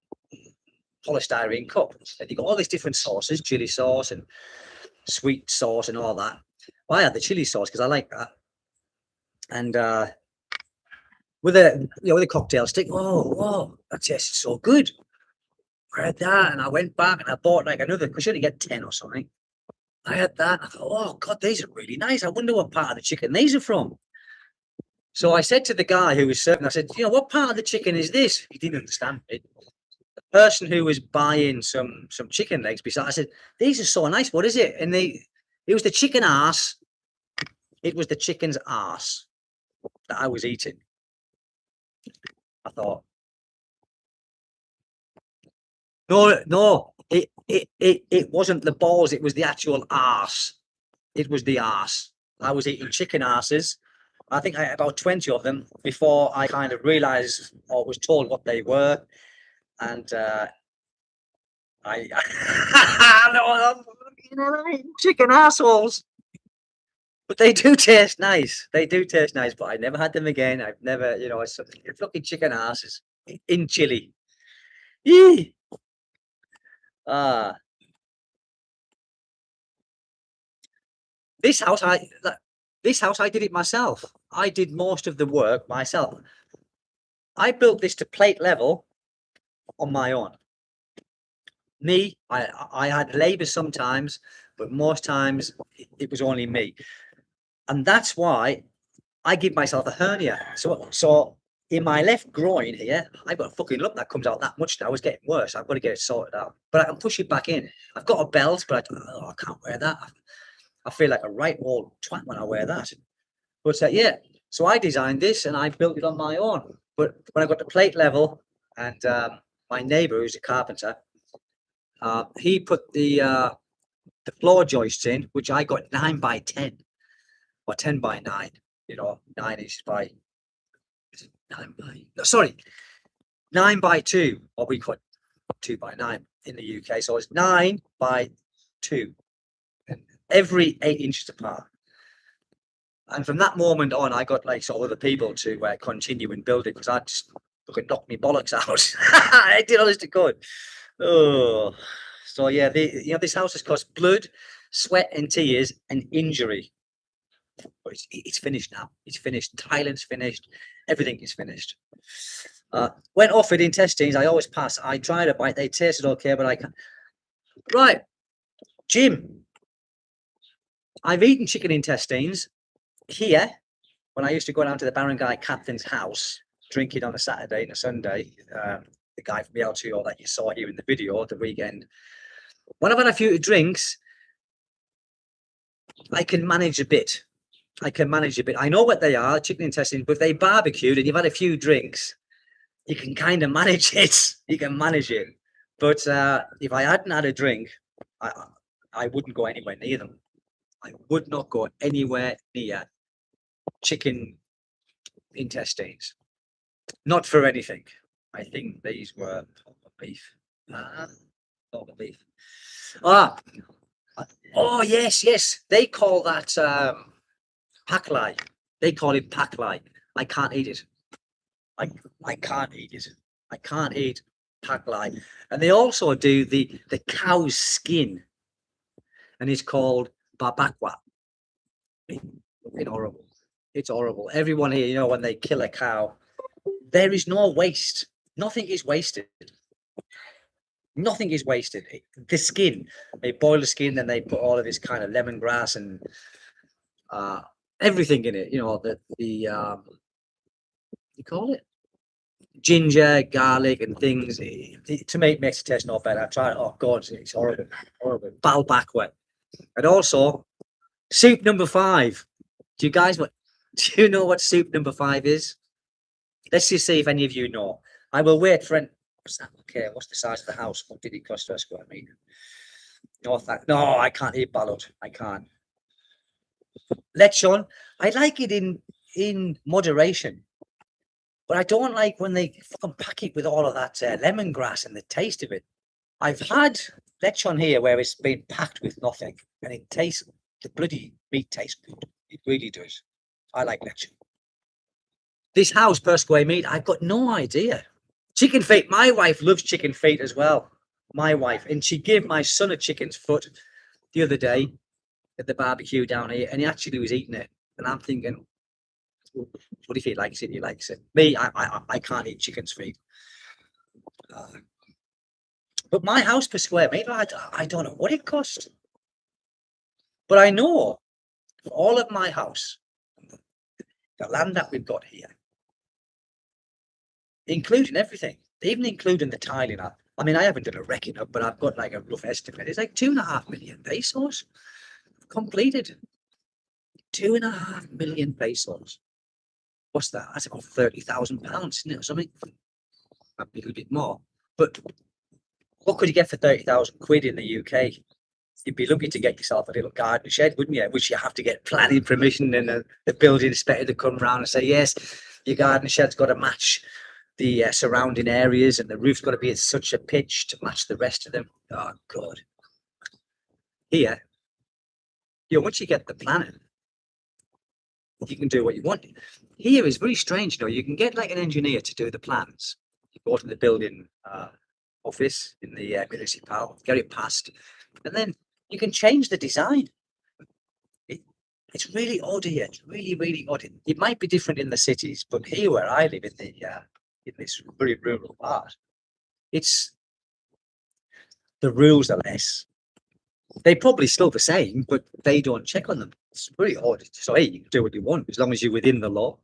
polystyrene cup. And you got all these different sauces, chili sauce and sweet sauce and all that. Well, I had the chili sauce because I like that. And with a cocktail stick, whoa, that tasted so good. I had that, and I went back and I bought like another, because you only get 10 or something. I had that. I thought, oh God, these are really nice. I wonder what part of the chicken these are from. So I said to the guy who was serving, I said, what part of the chicken is this? He didn't understand it. The person who was buying some chicken legs beside, I said, these are so nice. What is it? And it was the chicken arse. It was the chicken's arse that I was eating. I thought, no, it wasn't the balls, it was the actual arse. It was the arse. I was eating chicken arses. I think I had about 20 of them before I kind of realized or was told what they were. And chicken assholes. But they do taste nice. But I never had them again. I've never, it's fucking chicken asses in chili. Yee. This house, I did it myself. I did most of the work myself. I built this to plate level on my own. I had labour sometimes, but most times it was only me. And that's why I give myself a hernia. So in my left groin here, I've got a fucking lump that comes out that much now. It's getting worse. I've got to get it sorted out. But I can push it back in. I've got a belt, but I can't wear that. I feel like a right old twat when I wear that. But yeah, so I designed this and I built it on my own. But when I got to plate level, and my neighbour, who's a carpenter, he put the floor joists in, which I got 9 by 10 or 10 by 9. 9 inches by 9 by 2, or we call it 2 by 9 in the UK. So it's 9 by 2, every 8 inches apart. And from that moment on, I got like sort of other people to continue and build it because I just fucking knocked me bollocks out. I did honest to God. Oh, so yeah, this house has cost blood, sweat and tears and injury. But it's finished now. It's finished. Thailand's finished. Everything is finished. When offered intestines, I always pass. I tried a bite. They tasted okay, but I can't. Right, Jim. I've eaten chicken intestines here when I used to go down to the barangay captain's house, drinking on a Saturday and a Sunday. The guy from the LTO that you saw here in the video at the weekend. When I've had a few drinks, I can manage a bit. I know what they are, chicken intestines, but if they barbecued and you've had a few drinks, you can kind of manage it. You can manage it. But if I hadn't had a drink, I wouldn't go anywhere near them. I would not go anywhere near chicken intestines. Not for anything. I think these were pork beef. Pork beef. Oh yes. They call that paklai. They call it paklai. I can't eat it. I can't eat it. I can't eat paklai. And they also do the cow's skin, and it's called babakwa. It's horrible. It's horrible. Everyone here, you know, when they kill a cow, there is no waste. Nothing is wasted. Nothing is wasted. The skin, they boil the skin, then they put all of this kind of lemongrass and everything in it. You know, you call it ginger, garlic, and things to makes it taste no better. I tried. Oh God, it's horrible, horrible. Balbakwa, and also soup number 5. Do you know what soup number 5 is? Let's just see if any of you know. I will wait for what's that? Okay, what's the size of the house? What did it cost per square meter? No, I can't eat balut. I can't. Lechon, I like it in moderation, but I don't like when they fucking pack it with all of that lemongrass and the taste of it. I've had lechon here where it's been packed with nothing, and the bloody meat tastes good. It really does. I like lechon. This house per square meter, I've got no idea. Chicken feet. My wife loves chicken feet as well. My wife, and she gave my son a chicken's foot the other day at the barbecue down here, and he actually was eating it. And I'm thinking, what if he likes it? He likes it. Me, I can't eat chicken's feet. But my house per square meter, I don't know what it cost. But I know for all of my house, the land that we've got here, including everything, even including the tiling. I mean, I haven't done a reckoning up, but I've got like a rough estimate. It's like 2.5 million pesos completed. 2.5 million pesos. What's that? That's about £30,000, isn't it? Or something. A little bit more. But what could you get for 30,000 quid in the UK? You'd be lucky to get yourself a little garden shed, wouldn't you? Which you have to get planning permission and the building inspector to come round and say, yes, your garden shed's got to match the surrounding areas, and the roof's got to be at such a pitch to match the rest of them. Oh God! Here, once you get the planning, you can do what you want. Here is very strange. You can get like an engineer to do the plans. You go to the building office in the municipal, get it passed, and then you can change the design. It's really odd here. It's really, really odd. It might be different in the cities, but here where I live in this very rural part, the rules are less. They're probably still the same, but they don't check on them. It's very odd. So hey, you can do what you want as long as you're within the law.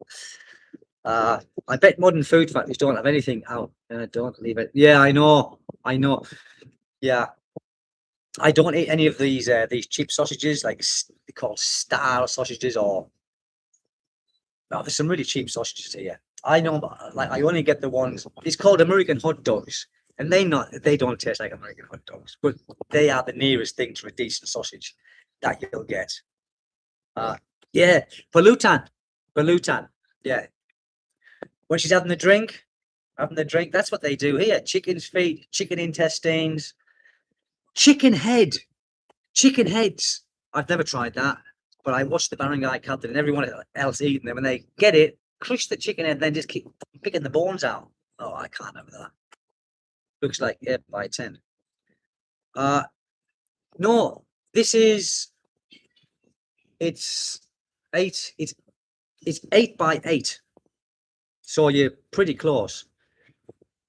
I bet modern food factories don't have anything out. Don't leave it. Yeah, I know. Yeah, I don't eat any of these cheap sausages, like they're called Star sausages, or there's some really cheap sausages here. I know, like I only get the ones. It's called American hot dogs, and they don't taste like American hot dogs, but they are the nearest thing to a decent sausage that you'll get. Yeah, balutan. Yeah, when she's having the drink, that's what they do here. Chicken's feet, chicken intestines, chicken heads. I've never tried that, but I watched the barangay captain and everyone else eating them, and they get it, crush the chicken head, and then just keep picking the bones out. Oh, I can't have that. Looks like 8 by 10. No, This is it's 8 by 8, so you're pretty close.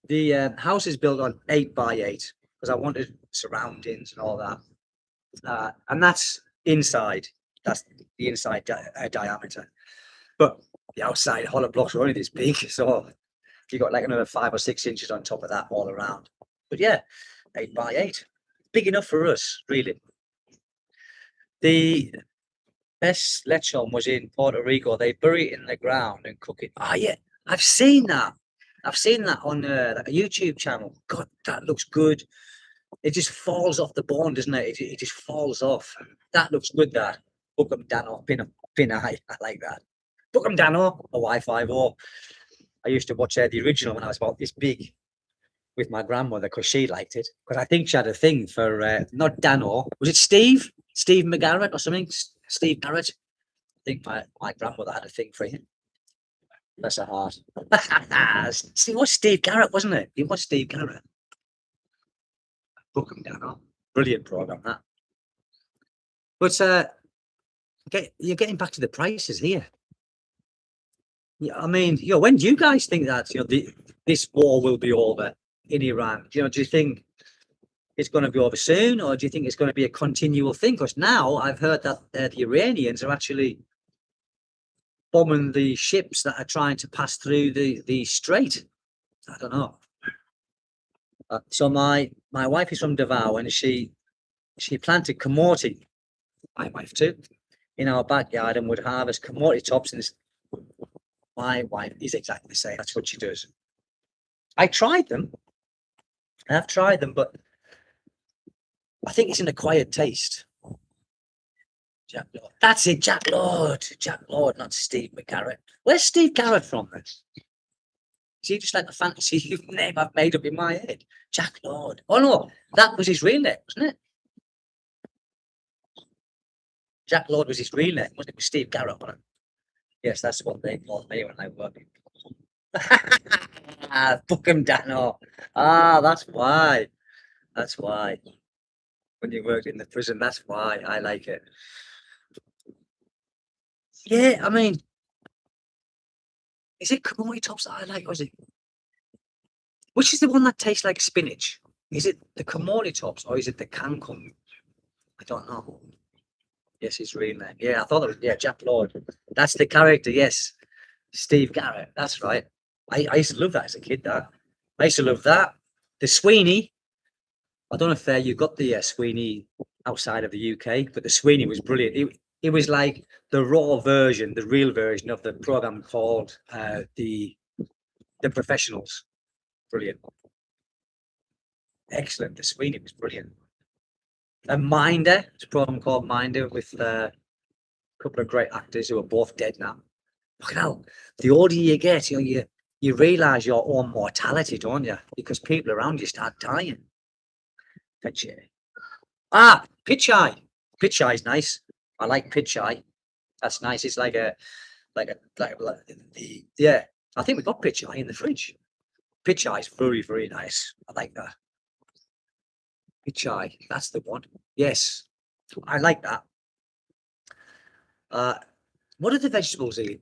The house is built on 8 by 8 because I wanted surroundings and all that, and that's inside. That's the inside diameter, but the outside hollow blocks are only this big, so you got like another 5 or 6 inches on top of that all around. But yeah, 8 by 8, big enough for us, really. The best lechon was in Puerto Rico. They bury it in the ground and cook it. Oh yeah, I've seen that. I've seen that on like a YouTube channel. God, that looks good. It just falls off the bone, doesn't it? It just falls off. That looks good. That book 'em Dano, pin eye. I like that. Book 'em Dano, a Wi-Fi. I used to watch the original when I was about this big with my grandmother because she liked it. Because I think she had a thing for not Dano. Was it Steve? Steve McGarrett or something? Steve Garrett. I think my grandmother had a thing for him. Bless her heart. It was Steve Garrett, wasn't it? It was Steve Garrett. Book 'em Dano. Brilliant program that. But you're getting back to the prices here. Yeah, I mean, when do you guys think that this war will be over in Iran? Do you think it's going to be over soon, or do you think it's going to be a continual thing? Because now I've heard that the Iranians are actually bombing the ships that are trying to pass through the strait. I don't know. So my wife is from Davao, and she planted kamote. My wife too, in our backyard, and would harvest kamote tops. And my wife is exactly the same. That's what she does. I tried them. I've tried them, but I think it's an acquired taste. Jack Lord. That's it, Jack Lord. Jack Lord, not Steve McGarrett. Where's Steve Garrett from then? Is he just like a fantasy name I've made up in my head? Jack Lord. Oh no, that was his real name, wasn't it? Jack Lord was his real name, wasn't it? It was Steve Garrett, wasn't it? Yes, that's what they called me when I worked. Book 'em Dano. That's why. That's why. When you worked in the prison, that's why I like it. Yeah, I mean, is it kamote tops that I like, or is it? Which is the one that tastes like spinach? Is it the kamote tops, or is it the kangkong? I don't know. Yes, his real name. Yeah, I thought it was Jack Lord. That's the character. Yes, Steve Garrett. That's right. I used to love that as a kid. That I used to love that. The Sweeney. I don't know if you got the Sweeney outside of the UK, but the Sweeney was brilliant. It was like the raw version, the real version of the program called the Professionals. Brilliant, excellent. The Sweeney was brilliant. And Minder, it's a program called Minder with a couple of great actors who are both dead now. Look how the older you get, you realise your own mortality, don't you? Because people around you start dying. Pitch eye. Pitch eye is nice. I like pitch eye. That's nice. It's like yeah. I think we've got pitch eye in the fridge. Pitch eye is very, very nice. I like that. Pitch eye. That's the one. Yes, I like that. What are the vegetables eat?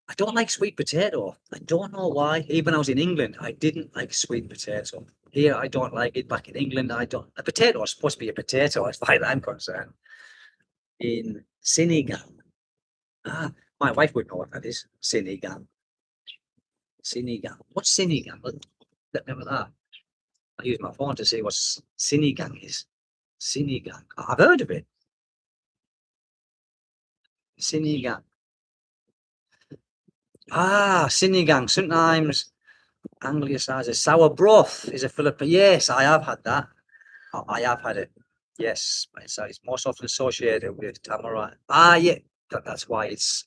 I don't like sweet potato. I don't know why. Even when I was in England, I didn't like sweet potato. Here, I don't like it. Back in England, I don't. A potato is supposed to be a potato, as far as I'm concerned. In Senegal. My wife would know what that is. Senegal. Senegal. What's Senegal? Let me have that. I use my phone to see what Senegal is. Senegal. I've heard of it. Senegal. Sinigang. Sometimes Anglicized. Sour broth is a Philippine. Yes, I have had that. I have had it. Yes, it's most often associated with tamarind. Yeah, that's why it's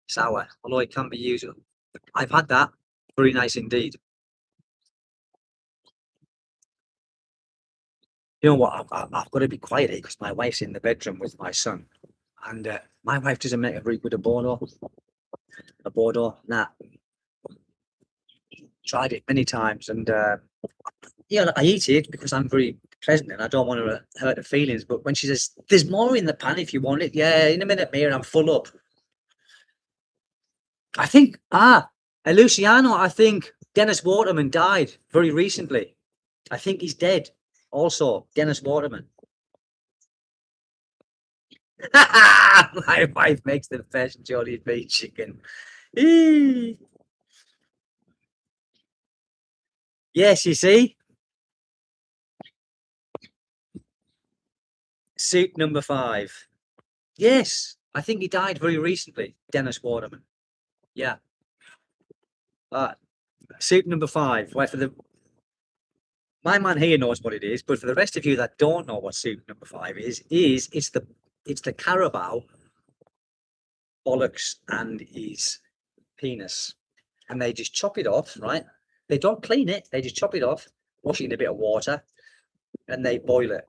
sour. Although it can be used. I've had that. Very nice indeed. You know what? I've got to be quiet here because my wife's in the bedroom with my son, and my wife doesn't make a very good abono. Nah. Tried it many times, and I eat it because I'm very present and I don't want to hurt her feelings. But when she says, "There's more in the pan if you want it," yeah, in a minute, Mary, I'm full up. I think Luciano. I think Dennis Waterman died very recently. I think he's dead. Also, Dennis Waterman. My wife makes the best Jolly Beef chicken. Eee. Yes, you see, soup number 5. Yes, I think he died very recently. Dennis Waterman. Yeah. Soup number 5. Right, my man here knows what it is, but for the rest of you that don't know what soup number 5 is it's the Carabao bollocks and his penis, and they just chop it off, right? They don't clean it; they just chop it off, wash it in a bit of water, and they boil it.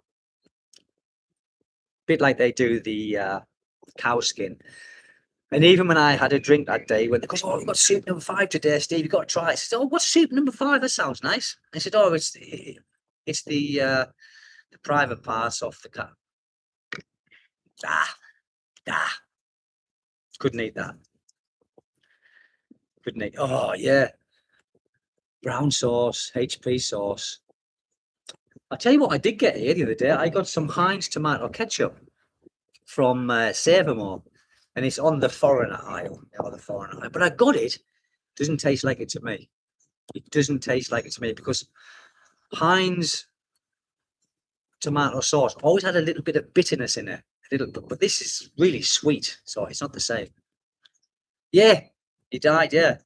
Bit like they do the cow skin. And even when I had a drink that day, when they goes, "Oh, we've got soup number 5 today, Steve. You've got to try it." I said, "Oh, what's soup number 5? That sounds nice." I said, "Oh, it's the private parts of the cow." Couldn't eat that. Couldn't eat. Oh yeah, brown sauce, HP sauce. I'll tell you what I did get here the other day. I got some Heinz tomato ketchup from Savermore, and it's on the foreigner aisle. But I got it. Doesn't taste like it to me. It doesn't taste like it to me because Heinz tomato sauce always had a little bit of bitterness in it. A little bit, but this is really sweet, so it's not the same. Yeah, he died. Yeah,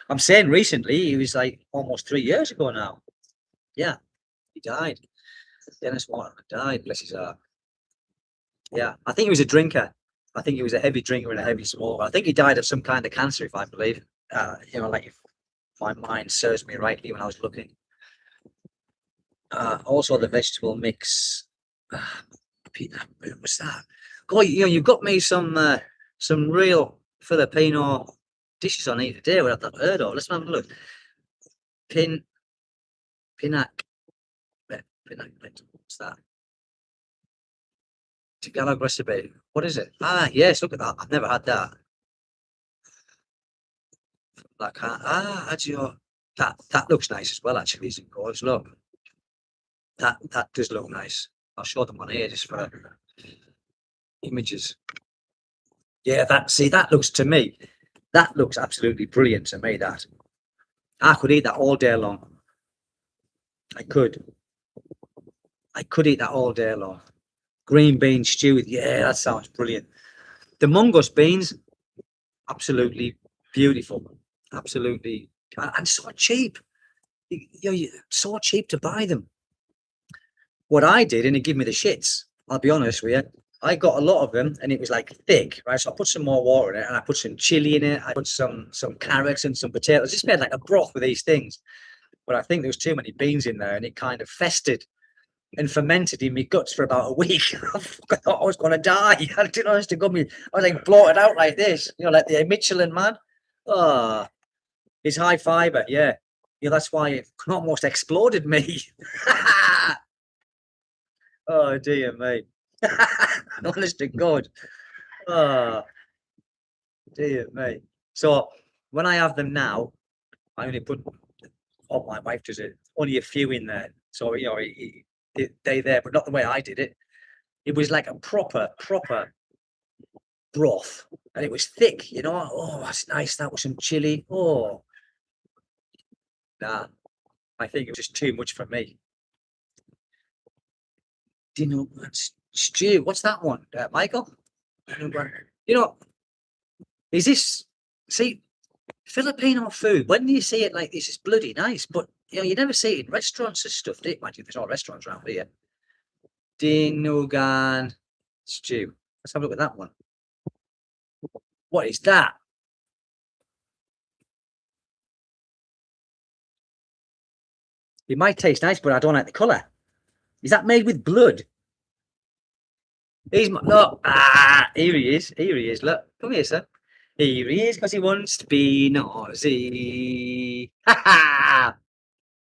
I'm saying recently. He was like almost 3 years ago now. Yeah, he died. Dennis Waterman died. Bless his heart. Yeah, I think he was a drinker. I think he was a heavy drinker and a heavy smoker. I think he died of some kind of cancer, if I believe. Like if my mind serves me rightly when I was looking. Also, the vegetable mix. What was that? God, you've got me some real Filipino dishes on here today I've not heard of. Let's have a look. Pinac. What's that? Tagalog recipe. What is it? Yes, look at that. I've never had that. Agio. That looks nice as well, actually, isn't it? Look. That does look nice. I'll show them on here just for images. Yeah, that looks to me. That looks absolutely brilliant to me, that. I could eat that all day long. I could eat that all day long. Green bean stew. Yeah, that sounds brilliant. The Mungos beans, absolutely beautiful. Absolutely. And so cheap. So cheap to buy them. What I did, and it gave me the shits, I'll be honest with you. I got a lot of them and it was like thick, right? So I put some more water in it and I put some chili in it. I put some carrots and some potatoes. Just made like a broth with these things. But I think there was too many beans in there and it kind of festered and fermented in my guts for about a week. I thought I was going to die. I didn't honest to God, I was like bloated out like this, like the Michelin man. Oh, it's high fiber, yeah. That's why it almost exploded me. Oh dear me. Honest to God. Oh dear me. So when I have them now, I only put, my wife does it, only a few in there. So they there, but not the way I did it. It was like a proper broth, and it was thick. Oh, that's nice. That was some chili. Oh, nah. I think it was just too much for me. Stew. What's that one, Michael? Is this, see, Filipino food? When you see it like this, it's bloody nice, but you never see it in restaurants and stuff, do you? Mind you, there's no restaurants around here. Dinugan stew. Let's have a look at that one. What is that? It might taste nice, but I don't like the colour. Is that made with blood? Look. Here he is. Here he is. Look. Come here, sir. Here he is because he wants to be nosy. Ha ha!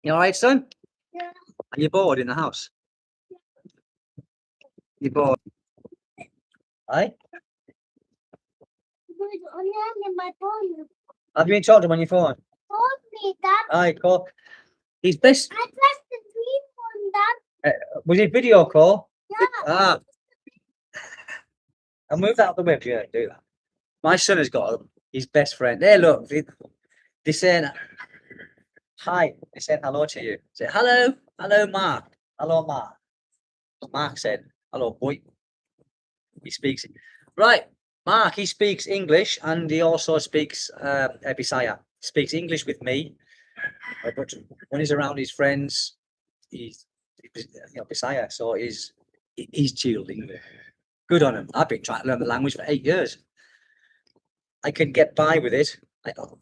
You all right, son? Yeah. Are you bored in the house? You bored? Aye? Only on my phone. Have you been talking to him on your phone? Told me that. Aye, cool. He's best. I pressed the green one, Dad. Was it video call? Yeah. Ah, I'll move that out the way. Yeah, do that. My son has got his best friend. Hey, look, they're saying hi. They're saying hello to you. Say hello, hello, Mark. Hello, Mark. Mark said hello, boy. He speaks right. Mark, he speaks English and he also speaks Bisaya. He speaks English with me, but when he's around his friends, he's Bisaya. So he's chilled English. Good on him. I've been trying to learn the language for 8 years. I can get by with it.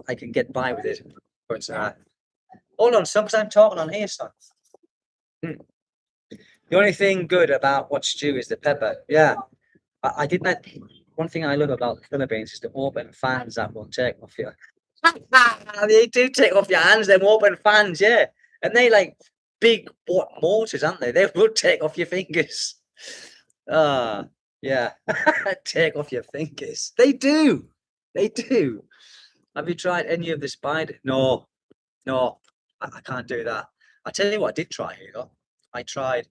I can get by with it. But hold on, son, 'cause I'm talking on here, son. The only thing good about what stew is the pepper. Yeah, I did that. One thing I love about the Philippines is the open fans that will take off your. They do take off your hands. Them open fans, yeah, and they like big motors, aren't they? They will take off your fingers. Ah, yeah, take off your fingers. They do. They do. Have you tried any of the spider? No, no, I can't do that. I tell you what, I did try here though. I've tried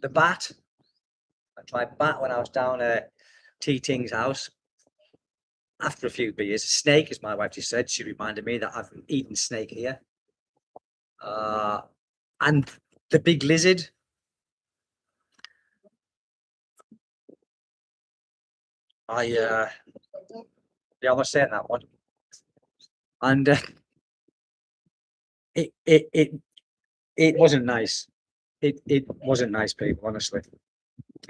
the bat. I tried bat when I was down at T Ting's house. After a few beers, snake, as my wife just said, she reminded me that I've eaten snake here. And the big lizard. Yeah, I was saying that one. And it wasn't nice. It wasn't nice, people, honestly.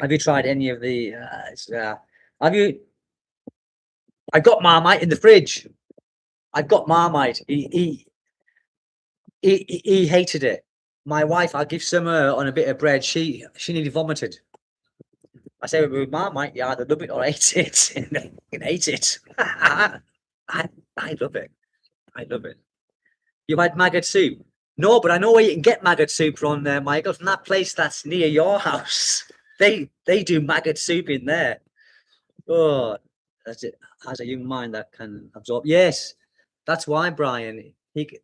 Have you tried any of the have you I got Marmite in the fridge. I've got Marmite. He hated it. My wife, I'll give some on a bit of bread. She nearly vomited. I said with Marmite, you either love it or hate it. And hate it. I love it. I love it. You've had maggot soup? No, but I know where you can get maggot soup from there, Michael, from that place that's near your house. They do maggot soup in there. Oh, that's it. Has a young mind that can absorb. Yes, that's why Brian he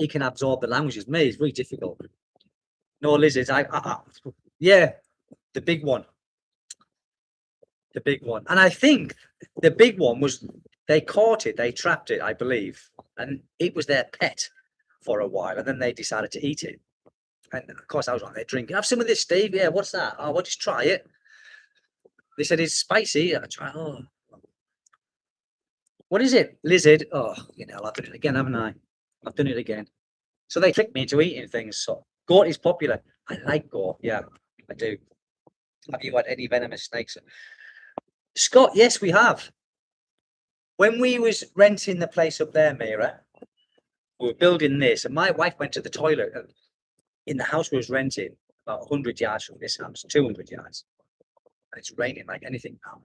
can absorb the languages. Me, it's really difficult. No lizards. Yeah, the big one. The big one, and I think the big one was they caught it, they trapped it, I believe, and it was their pet for a while, and then they decided to eat it. And of course, I was on there drinking. Have some of this, Steve. Yeah, what's that? Oh, well, just try it. They said it's spicy. I try. Oh, what is it? Lizard. Oh, I've done it again, haven't I? I've done it again. So they tricked me into eating things. So goat is popular. I like goat. Yeah, I do. Have you had any venomous snakes? Scott, yes, we have. When we was renting the place up there, Mira, we were building this, and my wife went to the toilet in the house we was renting, about 100 yards from this house, 200 yards. And it's raining like anything now.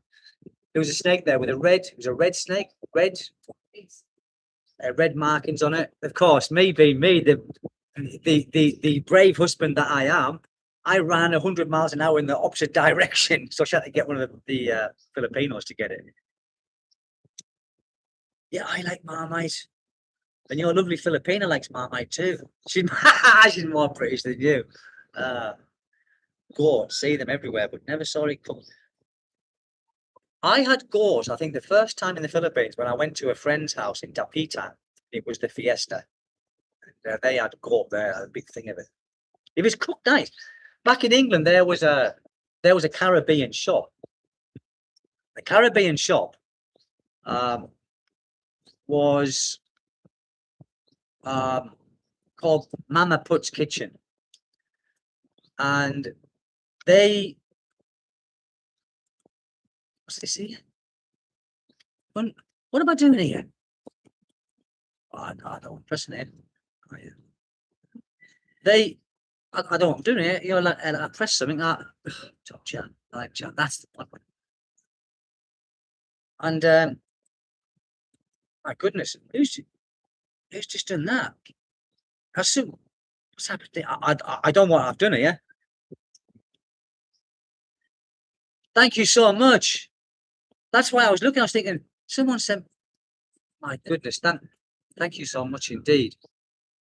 There was a snake there with it was a red snake, red markings on it. Of course, me being me, the brave husband that I am, I ran 100 miles an hour in the opposite direction. So I had to get one of the Filipinos to get it. Yeah, I like Marmite. And your lovely Filipina likes Marmite too. She's more British than you. Goat, see them everywhere, but never saw it come. I had goat, I think the first time in the Philippines when I went to a friend's house in Dapitan. It was the fiesta. They had goat there, a big thing of it. It was cooked nice. Back in England, there was a Caribbean shop. The Caribbean shop was called Mama Put's Kitchen, and what's this here? What am I doing here? Oh, no, I don't want pressing it. I don't want doing it. I press something. Top chat, like chat. That's the one. And my goodness, who's just done that? What's happened? I don't want. I've done it. Yeah. Thank you so much. That's why I was looking. I was thinking, someone sent. My goodness, thank you so much indeed.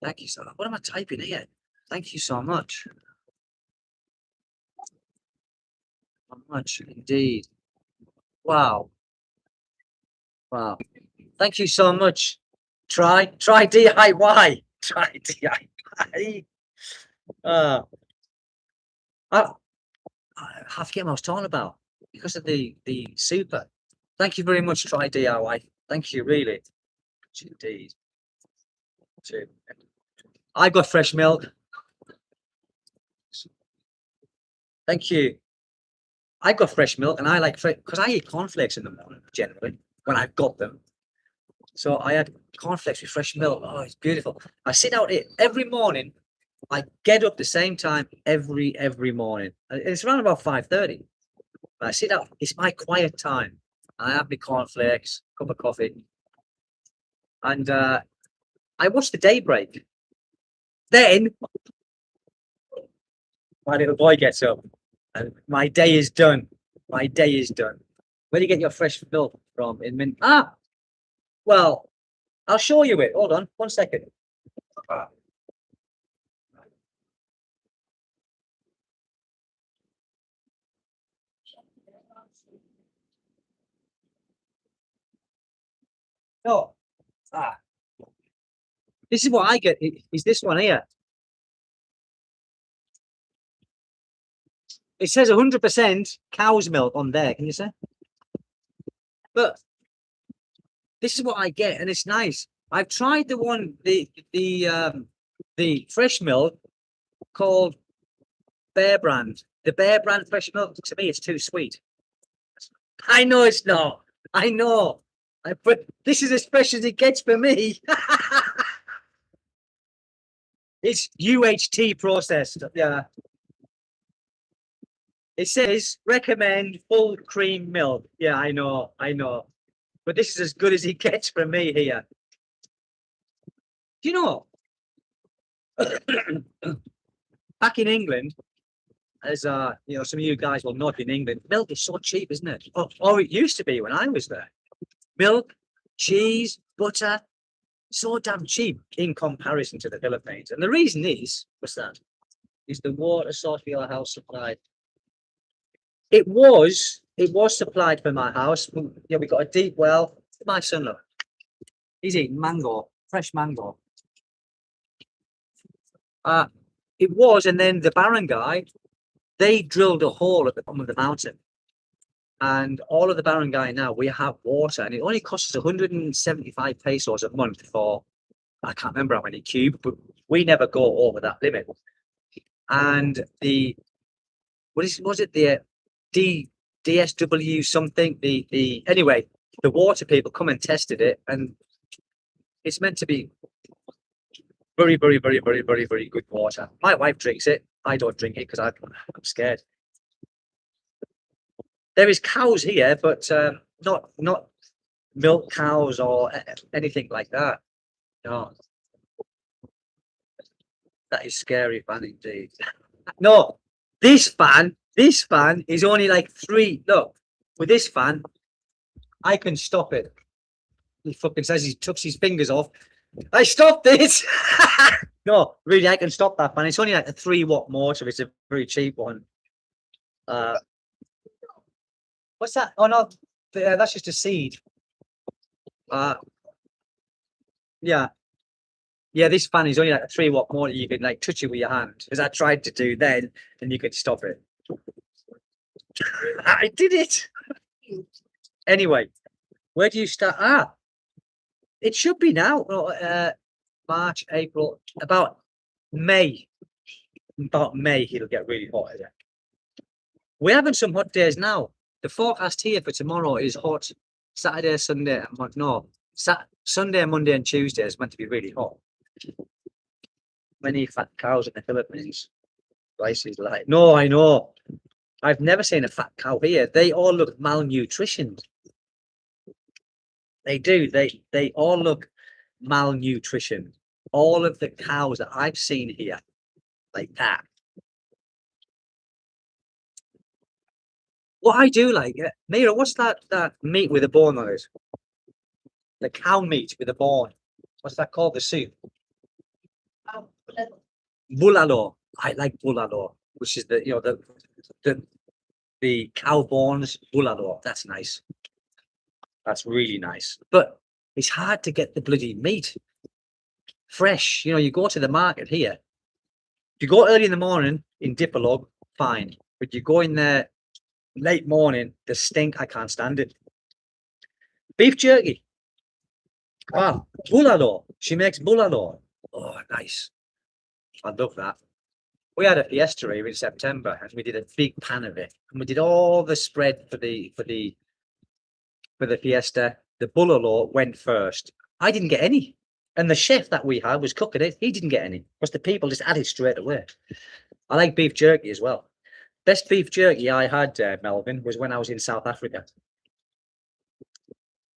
Thank you so much. What am I typing here? Thank you so much. So much indeed. Wow. Wow. Thank you so much. Try DIY. Try DIY. Uh, I, I forget what I was talking about because of the super. Thank you very much. Try DIY. Thank you, really. Indeed. I got fresh milk. Thank you. I got fresh milk and I like fresh because I eat cornflakes in the morning generally when I've got them. So I had cornflakes with fresh milk. Oh, it's beautiful. I sit out here every morning. I get up the same time every morning. It's around about 5:30. I sit out. It's my quiet time. I have my cornflakes, cup of coffee, and I watch the daybreak. Then my little boy gets up, and my day is done. My day is done. Where do you get your fresh milk from? In Min? Well, I'll show you it. Hold on, 1 second. No. This is what I get. Is this one here? It says 100% cow's milk on there. Can you see? But this is what I get, and it's nice. I've tried the one, the fresh milk called Bear Brand. The Bear Brand fresh milk, to me, it's too sweet. I know it's not. I know. But this is as fresh as it gets for me. It's UHT processed. Yeah. It says recommend full cream milk. Yeah, I know. But this is as good as it gets from me here. Do you know? Back in England, as you know, some of you guys will know, in England, milk is so cheap, isn't it? Or it used to be when I was there. Milk, cheese, butter, so damn cheap in comparison to the Philippines. And the reason is, what's that? Is the water source for your house supplied? It was supplied for my house. Yeah, we got a deep well. My son, look, he's eating mango, fresh mango. It was, and then the barangay, they drilled a hole at the bottom of the mountain. And all of the barangay now, we have water, and it only costs us 175 pesos a month for, I can't remember how many cube, but we never go over that limit. And was it the DSW something? Anyway, the water people come and tested it, and it's meant to be very, very, very, very, very, very good water. My wife drinks it. I don't drink it because I'm scared. There is cows here, but not milk cows or anything like that. No, that is scary fan indeed. No, this fan is only like 3. Look, with this fan, I can stop it. He fucking says he took his fingers off. I stopped it. No, really, I can stop that fan. It's only like a 3-watt motor. It's a very cheap one. What's that? Oh no, that's just a seed. Yeah. This fan is only like a 3-watt motor. You can like touch it with your hand, as I tried to do then, and you could stop it. I did it. Anyway, where do you start? It should be now. March, April, about May. About May, it'll get really hot. We're having some hot days now. The forecast here for tomorrow is hot. Saturday, Sunday, Sunday, Monday, and Tuesday is meant to be really hot. Many fat cows in the Philippines. Rice is like, no, I know. I've never seen a fat cow here. They all look malnutritioned. They do. They all look malnutrition. All of the cows that I've seen here, like that. What I do like, Mira, what's that meat with a bone on it? The cow meat with a bone. What's that called? The soup. Bulalo. I like bulalo, which is the cow bones bulalo. That's nice. That's really nice. But it's hard to get the bloody meat fresh. You know, you go to the market here. If you go early in the morning in Dipolog, fine. But you go in there late morning, the stink, I can't stand it. Beef jerky. Wow, bulalo. She makes bulalo. Oh, nice. I love that. We had a fiesta here in September, and we did a big pan of it, and we did all the spread for the fiesta. The bulalo went first. I didn't get any, and the chef that we had was cooking it. He didn't get any because the people just added straight away. I like beef jerky as well. Best beef jerky I had, Melvin, was when I was in South Africa.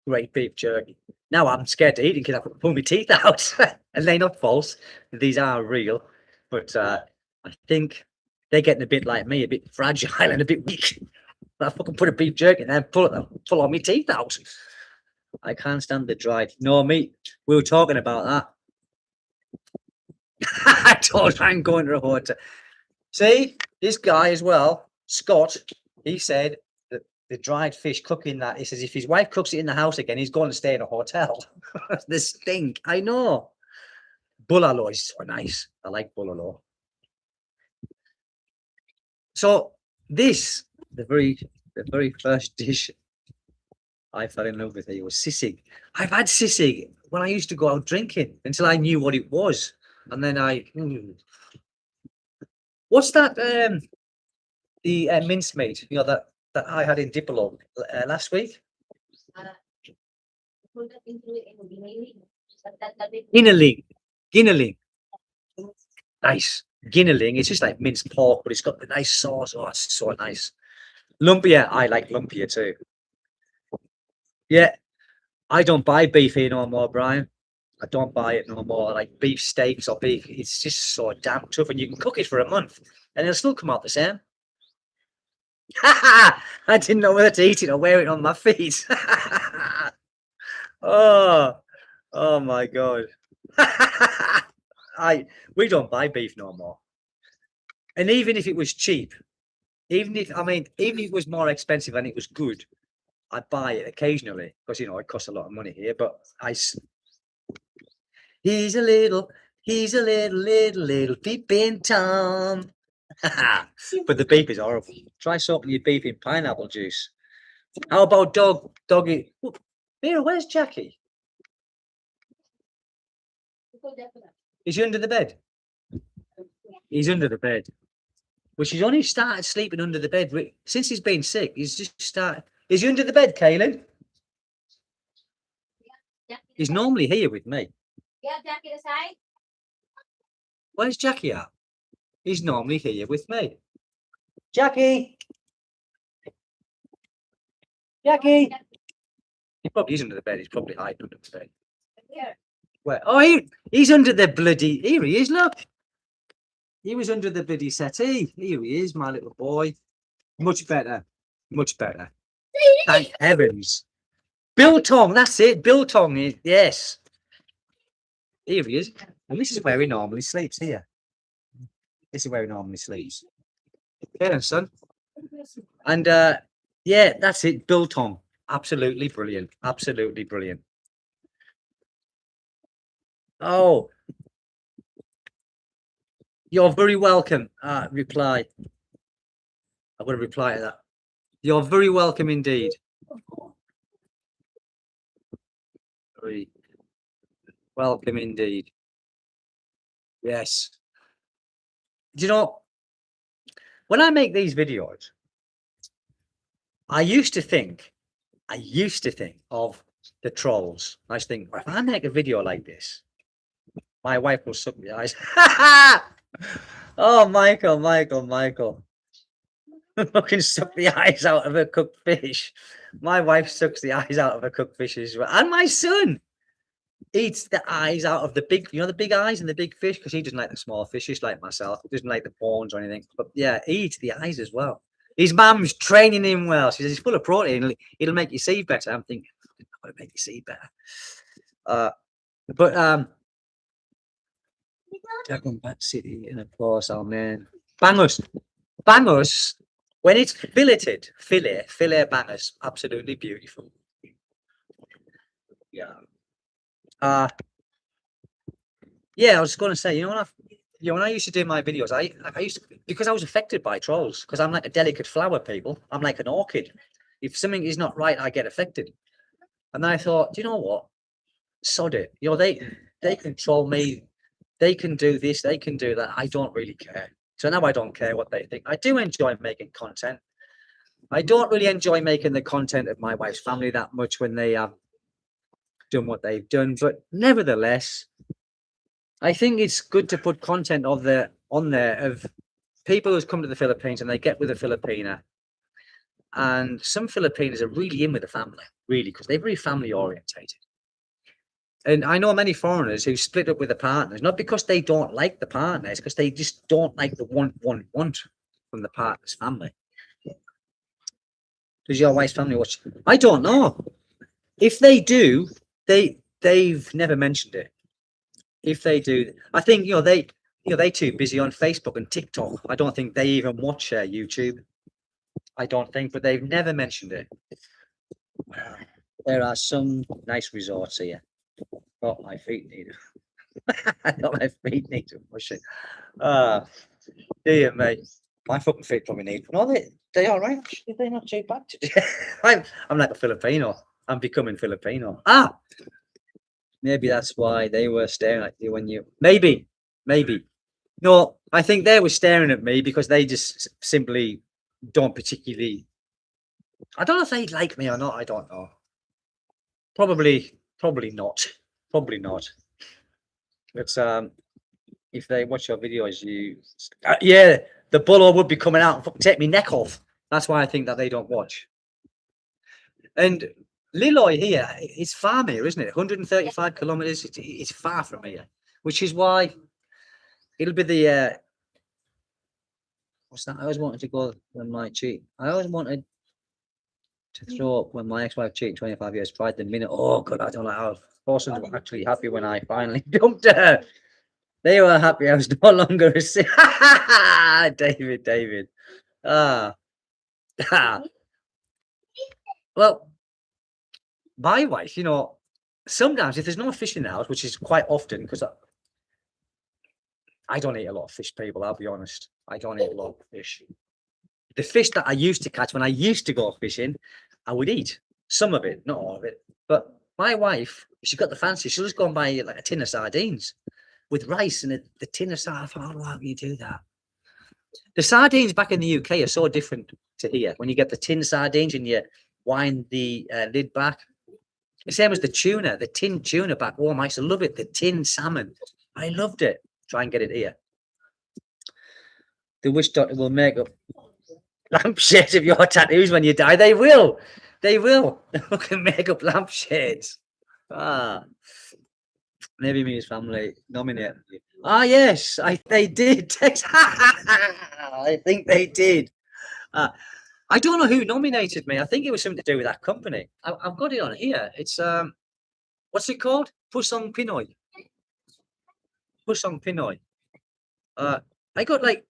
Great beef jerky. Now I'm scared to eat it because I can pull my teeth out, and they're not false. These are real, but I think they're getting a bit like me, a bit fragile and a bit weak. I fucking put a beef jerky and then pull all my teeth out. I can't stand the dried. No meat. We were talking about that. I told I'm going to a hotel. See, this guy as well, Scott, he said that the dried fish cooking that, he says if his wife cooks it in the house again, he's going to stay in a hotel. The stink, I know. Bulalo is so nice. I like bulalo. So this, the very first dish I fell in love with it was sisig. I've had sisig when I used to go out drinking until I knew what it was. And then what's that? The mincemeat, you know, that I had in Dipolog last week. Ginaling. Nice. Ginaling. It's just like minced pork, but it's got the nice sauce. Oh, it's so nice. Lumpia. I like lumpia too. Yeah. I don't buy beef here no more, Brian. I don't buy it no more. Like beef steaks or beef. It's just so damn tough, and you can cook it for a month and it'll still come out the same. I didn't know whether to eat it or wear it on my feet. Oh my God. We don't buy beef no more. And even if it was cheap, even if it was more expensive and it was good, I'd buy it occasionally because you know it costs a lot of money here. But he's a little peeping Tom. But the beef is horrible. Try soaking your beef in pineapple juice. How about doggy? Mira, where's Jackie? Is he under the bed? He's under the bed. Well, she's only started sleeping under the bed since he's been sick. He's just started. Is he under the bed, Kaylin? He's normally here with me. Yeah, Jackie aside. Where's Jackie at? He's normally here with me. Jackie! Jackie! He probably is under the bed. He's probably hiding under the bed. Here. Where? Oh, he's under the bloody. Here he is, look. He was under the bloody settee. Here he is, my little boy. Much better. Much better. Thank heavens. Biltong, that's it. Biltong, yes. Here he is. And this is where he normally sleeps, here. This is where he normally sleeps. Yeah, son. And yeah, that's it. Biltong. Absolutely brilliant. Absolutely brilliant. Oh. You're very welcome. Reply. I'm going to reply to that. You're very welcome indeed. Very welcome indeed. Yes. Do you know, when I make these videos, I used to think of the trolls. I used to think, if I make a video like this, my wife will suck my eyes. Oh, Michael. Fucking suck the eyes out of a cooked fish. My wife sucks the eyes out of a cooked fish as well. And my son eats the eyes out of the big, the big eyes and the big fish, because he doesn't like the small fishes like myself. He doesn't like the bones or anything. But yeah, he eats the eyes as well. His mum's training him well. She says he's full of protein. It'll make you see better. I'm thinking, it'll make you see better. But Dragon Bat City, and of course, our man Bangers. Bangers, when it's filleted, filet bangers, absolutely beautiful. Yeah. Yeah, I was going to say, when I used to do my videos, I used to, because I was affected by trolls, because I'm like a delicate flower, people. I'm like an orchid. If something is not right, I get affected. And then I thought, do you know what? Sod it. They control me. They can do this. They can do that. I don't really care. So now I don't care what they think. I do enjoy making content. I don't really enjoy making the content of my wife's family that much when they have done what they've done. But nevertheless, I think it's good to put content on there of people who's come to the Philippines and they get with a Filipina. And some Filipinos are really in with the family, really, because they're very family orientated. And I know many foreigners who split up with the partners, not because they don't like the partner, it's because they just don't like the want from the partner's family. Does your wife's family watch? I don't know. If they do, they've never mentioned it. If they do, I think they're too busy on Facebook and TikTok. I don't think they even watch YouTube. I don't think, but they've never mentioned it. There are some nice resorts here. Oh, my feet need my feet need to push it. Dear mate, my fucking feet probably need. No, they all right. Actually, they're not too bad today. I'm like a Filipino. I'm becoming Filipino. Maybe that's why they were staring at you when you. Maybe. No, I think they were staring at me because they just simply don't particularly. I don't know if they like me or not. I don't know. Probably not. Probably not. But if they watch your videos, yeah, the buller would be coming out and fucking take me neck off. That's why I think that they don't watch. And Liloy here, it's far here, isn't it? 135 kilometers. It's far from here, which is why it'll be the what's that? I always wanted to go when my cheat. I always wanted to throw up when my ex-wife cheated 25 years tried the minute. Oh god, I don't know how Parsons were actually happy when I finally dumped her. They were happy I was no longer a David. Well, my wife, sometimes if there's no fish in the house, which is quite often, because I don't eat a lot of fish, people, I'll be honest. I don't eat a lot of fish. The fish that I used to catch when I used to go fishing, I would eat some of it, not all of it. But my wife, she's got the fancy. She'll just go and buy like a tin of sardines with rice and the tin of sardines. Oh, how can you do that? The sardines back in the UK are so different to here. When you get the tin sardines and you wind the lid back, the same as the tuna, the tin tuna back home. I used to love it. The tin salmon, I loved it. Try and get it here. The witch doctor will make up lampshades of your tattoos when you die. They will. They can make up lampshades. Maybe me and his family nominated you. Yes, they did. I think they did. I don't know who nominated me. I think it was something to do with that company. I've got it on here. It's what's it called? Pusong Pinoy. Pusong Pinoy. I got like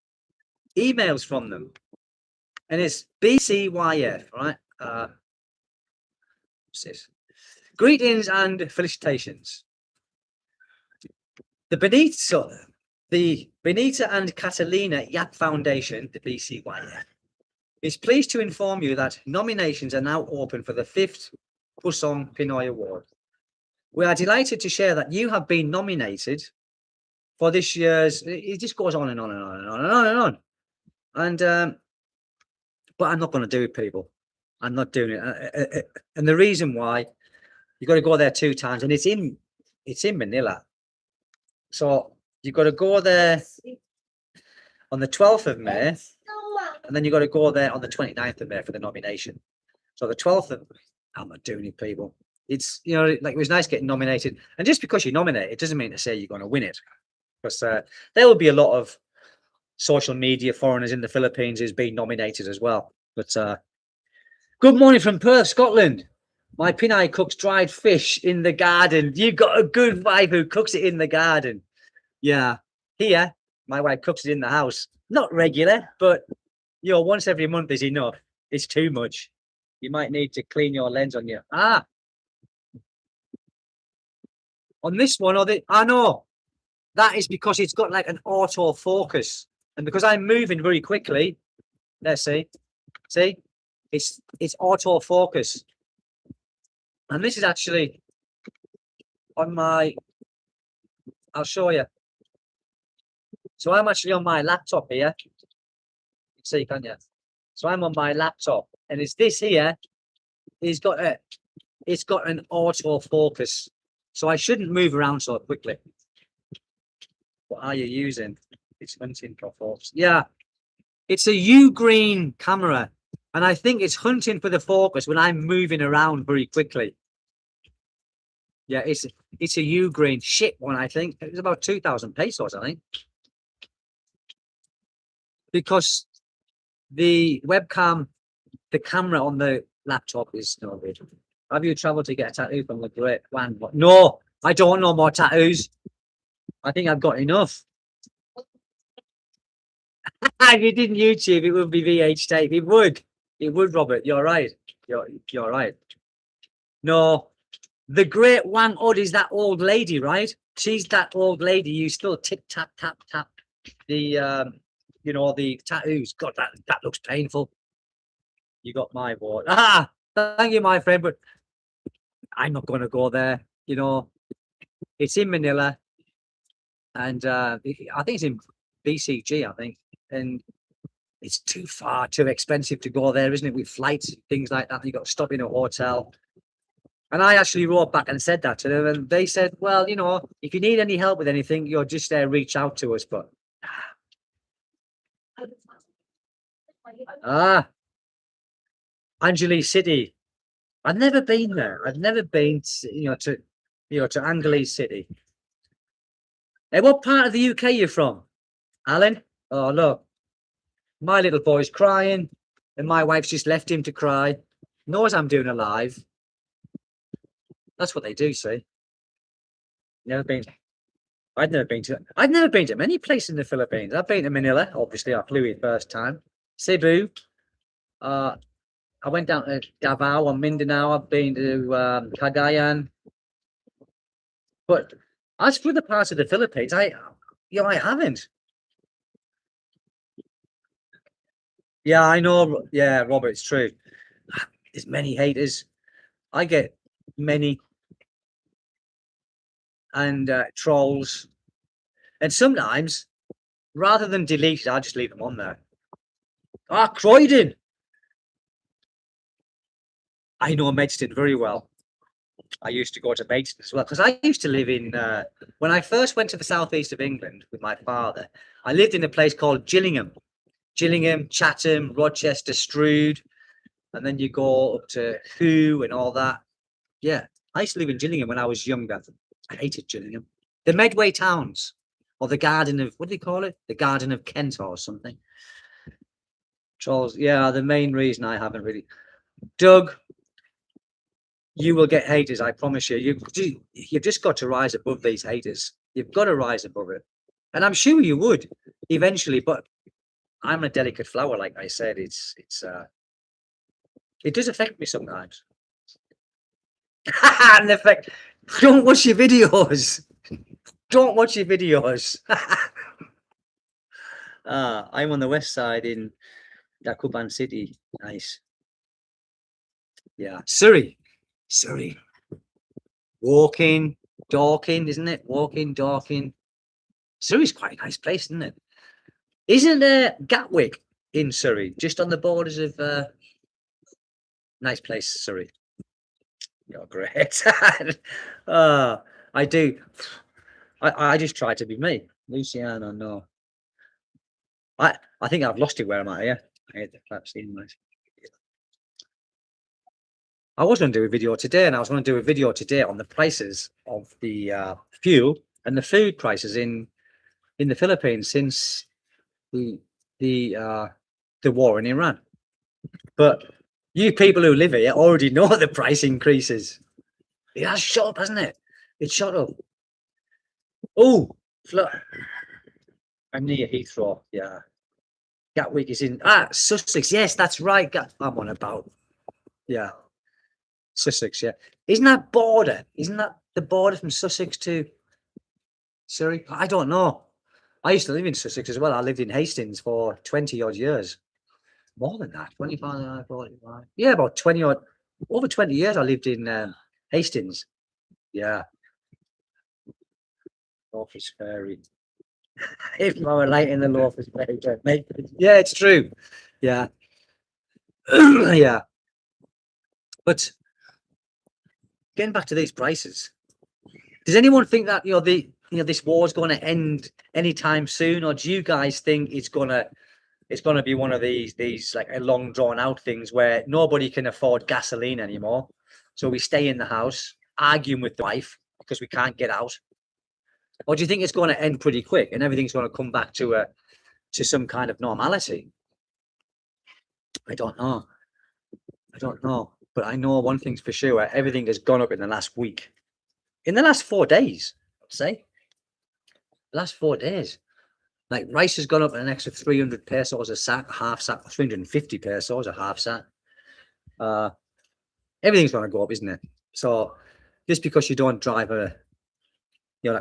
emails from them, and it's BCYF, right? What's this? Greetings and felicitations. The Benita and Catalina Yap Foundation, the BCYF, is pleased to inform you that nominations are now open for the 5th Pusong Pinoy Award. We are delighted to share that you have been nominated for this year's. It just goes on and on and on and on and on and on. And but I'm not going to do it, people. I'm not doing it. And the reason why, you got to go there 2 times, and it's in Manila. So you've got to go there on the 12th of May, and then you've got to go there on the 29th of May for the nomination. So the 12th of, I'm not doing it, people. It's, like, it was nice getting nominated. And just because you nominate, it doesn't mean to say you're going to win it. Because there will be a lot of social media foreigners in the Philippines who's been nominated as well. But good morning from Perth, Scotland. My Pinai cooks dried fish in the garden. You got a good wife who cooks it in the garden. Yeah. Here, my wife cooks it in the house. Not regular, but once every month is enough. It's too much. You might need to clean your lens on your on this one, I know that is because it's got like an auto focus, and because I'm moving very quickly. Let's see, it's auto focus, and this is actually on my. I'll show you. So I'm actually on my laptop here. You can see, can you? So I'm on my laptop, and it's this here. It's got an auto focus, so I shouldn't move around so quickly. What are you using? It's hunting for focus. Yeah, it's a U-green camera, and I think it's hunting for the focus when I'm moving around very quickly. Yeah, it's a U-green shit one. I think it was about 2,000 pesos. I think because the webcam, the camera on the laptop is no good. Have you travelled to get a tattoo from the Great One? No, I don't want no more tattoos. I think I've got enough. If you didn't YouTube, it would be VH tape. It would, Robert. You're right. You're right. No, the Great Wang Od is that old lady, right? She's that old lady. You still tick tap tap tap the the tattoos. God, that looks painful. You got my vote. Thank you, my friend, but I'm not going to go there. It's in Manila, and I think it's in BCG. I think, and it's too far, too expensive to go there, isn't it? With flights, things like that, you got to stop in a hotel. And I actually wrote back and said that to them, and they said, "Well, if you need any help with anything, you're just there. Reach out to us." But Angeles City. I've never been there. I've never been to Angeles City. Hey, what part of the UK are you from, Alan? Oh, look, my little boy's crying, and my wife's just left him to cry. Knows I'm doing a live. That's what they do, see. I've never been to many places in the Philippines. I've been to Manila, obviously. I flew in first time. Cebu. I went down to Davao and Mindanao. I've been to Cagayan. But as for the parts of the Philippines, I haven't. Yeah, I know. Yeah, Robert, it's true. There's many haters. I get many and trolls, and sometimes rather than delete it, I just leave them on there. Croydon. I know Maidstone very well. I used to go to Maidstone as well because I used to live in. When I first went to the southeast of England with my father, I lived in a place called Gillingham, Chatham, Rochester, Strood, and then you go up to Who and all that. Yeah, I used to live in Gillingham when I was younger. I hated Gillingham. The Medway towns, or the Garden of, what do they call it? The Garden of Kent or something. Trolls. Yeah, the main reason I haven't really. Doug, you will get haters, I promise you. You've just got to rise above these haters. You've got to rise above it. And I'm sure you would eventually, but I'm a delicate flower, like I said. It does affect me sometimes. And the fact, don't watch your videos. Don't watch your videos. I'm on the west side in Dacuban City. Nice. Yeah. Surrey. Walking, Dorking, isn't it? Walking, Dorking. Surrey's quite a nice place, isn't it? Isn't there Gatwick in Surrey? Just on the borders of nice place, Surrey. You're great. I do. I just try to be me. Luciano, no. I think I've lost it. Where am I? Yeah. I hate the flat scene. I was going to do a video today, and I was going to do a video today on the prices of the fuel and the food prices in the Philippines since the war in Iran. But you people who live here already know the price increases. It has shot up, hasn't it? It's shot up. Oh, I'm near Heathrow. Yeah. Gatwick is in Sussex. Yes, that's right. I'm on about. Yeah. Sussex, yeah. Isn't that border? Isn't that the border from Sussex to Surrey? I don't know. I used to live in Sussex as well. I lived in Hastings for 20 odd years. More than that, 25, 45. Yeah, about 20 odd, over 20 years I lived in Hastings. Yeah. Office Ferry. If I were late in the Office Ferry, yeah, it's true. Yeah. Yeah. But getting back to these prices, does anyone think that this war is going to end anytime soon, or do you guys think it's gonna be one of these like a long drawn out things where nobody can afford gasoline anymore, so we stay in the house arguing with the wife because we can't get out? Or do you think it's going to end pretty quick and everything's going to come back to some kind of normality? I don't know. But I know one thing's for sure: everything has gone up in the last week, in the last 4 days. I'd say, the last 4 days. Like rice has gone up an extra 300 pesos a sack, half sack, 350 pesos a half sack. Everything's going to go up, isn't it? So just because you don't drive like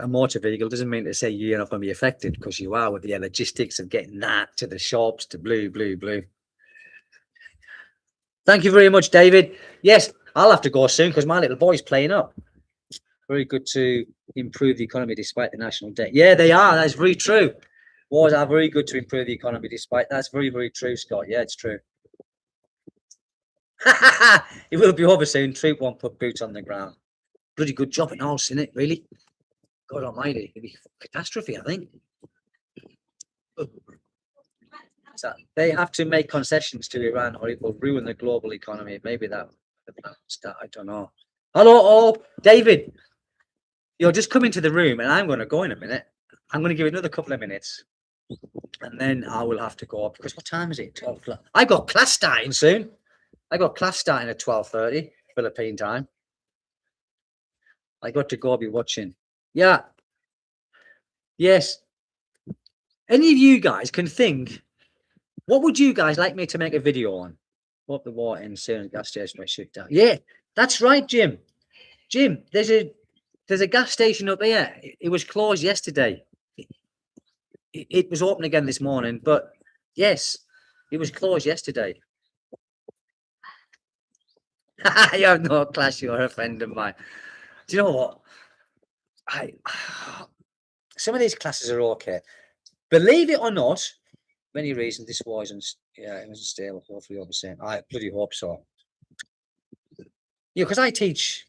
a motor vehicle doesn't mean to say you're not going to be affected, because you are, with the logistics of getting that to the shops, to blue. Thank you very much, David. Yes, I'll have to go soon because my little boy's playing up. Very good to improve the economy despite the national debt. Yeah, they are. That's very true. Wars are very good to improve the economy despite. That's very, very true, Scott. Yeah, it's true. It will be over soon. Troop won't put boots on the ground. Bloody good job and all, isn't it? Really? God almighty. It'd be a catastrophe, I think. So they have to make concessions to Iran or it will ruin the global economy. Maybe that. I don't know. Hello, all. David, you're just coming to the room and I'm going to go in a minute. I'm going to give it another couple of minutes and then I will have to go up, because what time is it? 12 o'clock. I got class starting soon. I got class starting at 12:30 Philippine time. I got to go be watching. Yeah. Yes. Any of you guys can think, what would you guys like me to make a video on? What the war ends soon, gas station might shut down. Yeah, that's right, Jim. Jim, there's a gas station up here. It was closed yesterday. It was open again this morning, but yes, it was closed yesterday. You have no class, you're a friend of mine. Do you know what? Some of these classes are okay. Believe it or not, many reasons this war isn't, it wasn't stable. Hopefully, over saying, I bloody hope so. Because I teach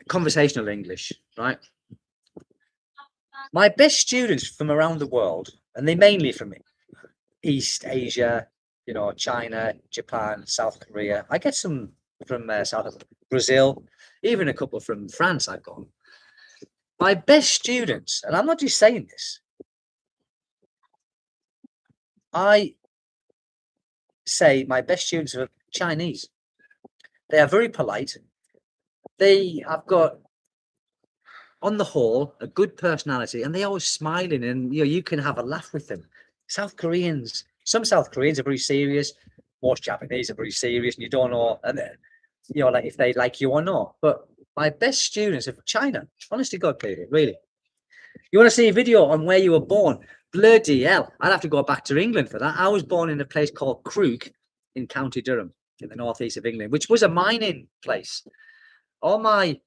conversational English, right? My best students from around the world, and they're mainly from East Asia, China, Japan, South Korea. I get some from Brazil, even a couple from France I've got. My best students, and I'm not just saying this, I say my best students are Chinese. They are very polite. They have got, on the whole, a good personality, and they're always smiling, and you can have a laugh with them. South Koreans, some South Koreans are very serious. Most Japanese are very serious, and you don't know, and like if they like you or not. But my best students are from China. Honest to God, Peter, really. You want to see a video on where you were born? Bloody hell! I'd have to go back to England for that. I was born in a place called Crook in County Durham, in the northeast of England, which was a mining place. All my,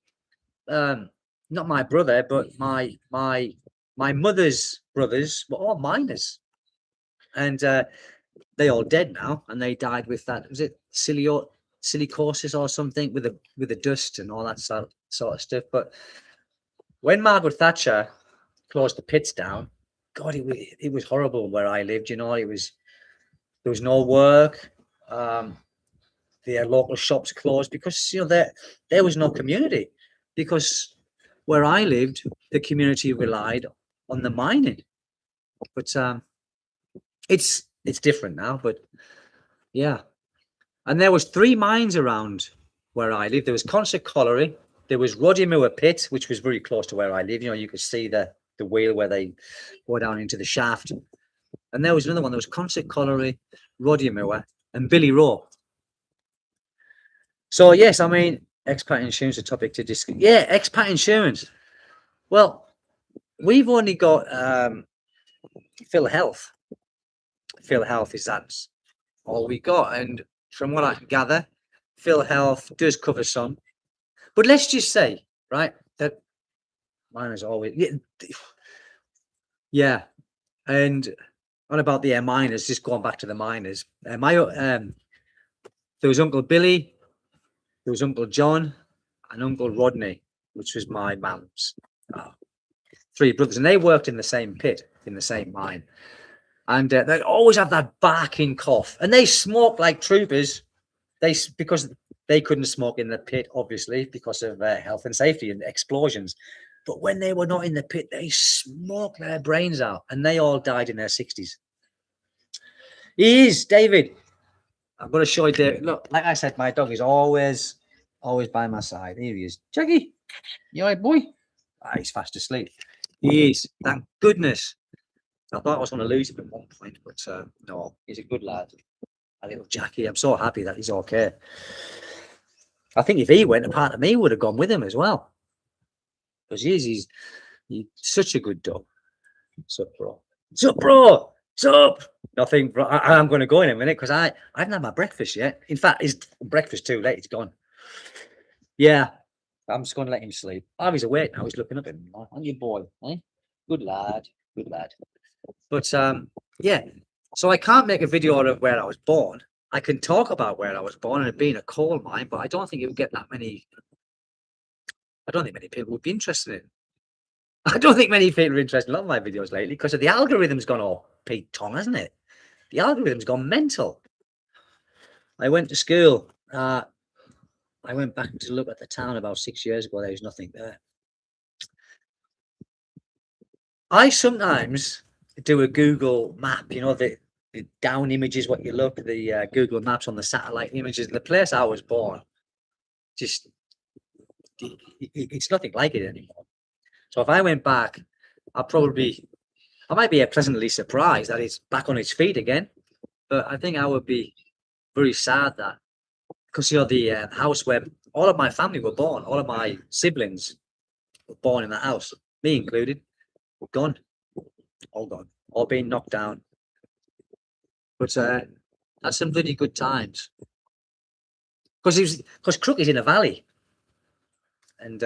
not my brother, but my mother's brothers were all miners, and they all dead now, and they died with that. Was it silicosis or something with the dust and all that sort of stuff? But when Margaret Thatcher closed the pits down, God, it was horrible where I lived. There was no work. The local shops closed because there was no community, because where I lived, the community relied on the mining. But it's it's different now, but yeah. And there was 3 mines around where I live. There was Concert Colliery, there was Roddymoor Pit, which was very close to where I live. You know, you could see the wheel where they go down into the shaft. And there was another one. There was Concert Colliery, Roddymoor, and Billy Rowe. So yes, I mean, expat insurance is a topic to discuss. Yeah, expat insurance. Well, we've only got Phil Health. Phil Health is that's all we got, and from what I can gather, Phil Health does cover some. But let's just say, right, that mine is always yeah. And what about the miners? Just going back to the miners. There was Uncle Billy, there was Uncle John, and Uncle Rodney, which was my mum's 3 brothers, and they worked in the same pit, in the same mine. And they always have that barking cough, and they smoke like troopers. Because they couldn't smoke in the pit, obviously, because of health and safety and explosions. But when they were not in the pit, they smoked their brains out, and they all died in their 60s. He is, David. I'm going to show you, David. Look, like I said, my dog is always by my side. Here he is. Jackie, you all right, boy? He's fast asleep. He is. Thank goodness. I thought I was going to lose him at one point, but no, he's a good lad. A little Jackie. I'm so happy that he's okay. I think if he went, a part of me would have gone with him as well. Because he's such a good dog. Sup, bro? Sup, bro? Sup? Nothing, bro. I'm going to go in a minute because I haven't had my breakfast yet. In fact, it's breakfast too late. It's gone. Yeah, I'm just going to let him sleep. Oh, he's awake now. He's looking up at me. Aren't you, boy? Eh? Good lad. Good lad. But yeah. So I can't make a video of where I was born. I can talk about where I was born and it being a coal mine, but I don't think it would get that many. I don't think many people would be interested in it. I don't think many people are interested in a lot of my videos lately because of the algorithm's gone all Pete Tong, hasn't it? The algorithm's gone mental. I went to school. I went back to look at the town about 6 years ago. There was nothing there. I sometimes do a Google map, you know, the down images, what you look, the Google Maps on the satellite images. The place I was born, just it's nothing like it anymore. So if I went back, I might be pleasantly surprised that it's back on its feet again. But I think I would be very sad that, because you know the house where all of my family were born, all of my siblings were born in that house, me included, gone, all gone, all being knocked down. But that's some really good times. Because Crook is in a valley, and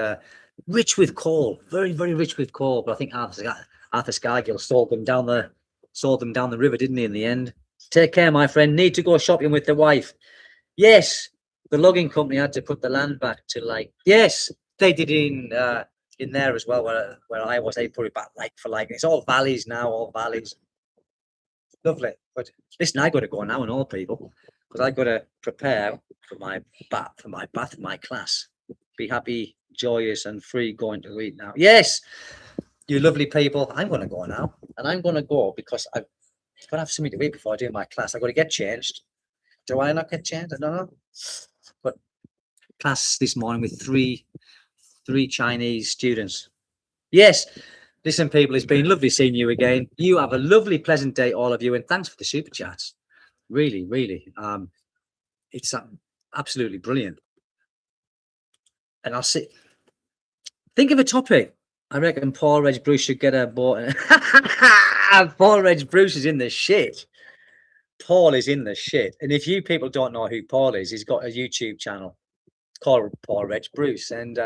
rich with coal, very very rich with coal. But I think Arthur Scargill sold them down the river, didn't he? In the end. Take care, my friend. Need to go shopping with the wife. Yes, the logging company had to put the land back to yes, they did in there as well where I was. They put it back like for like. It's all valleys now, all valleys. Lovely. But listen, I got to go now, and all people, because I got to prepare for my bath, my class. Be happy, joyous, and free going to eat now. Yes, you lovely people. I'm going to go now, and I'm going to go because I've got to have something to eat before I do my class. I've got to get changed. Do I not get changed? I don't know. But class this morning with three Chinese students. Yes. Listen, people, it's been lovely seeing you again. You have a lovely, pleasant day, all of you, and thanks for the super chats. Really, really, it's absolutely brilliant. And I'll see. Think of a topic. I reckon Paul Reg Bruce should get a board. Paul Reg Bruce is in the shit. Paul is in the shit. And if you people don't know who Paul is, he's got a YouTube channel called Paul Reg Bruce, and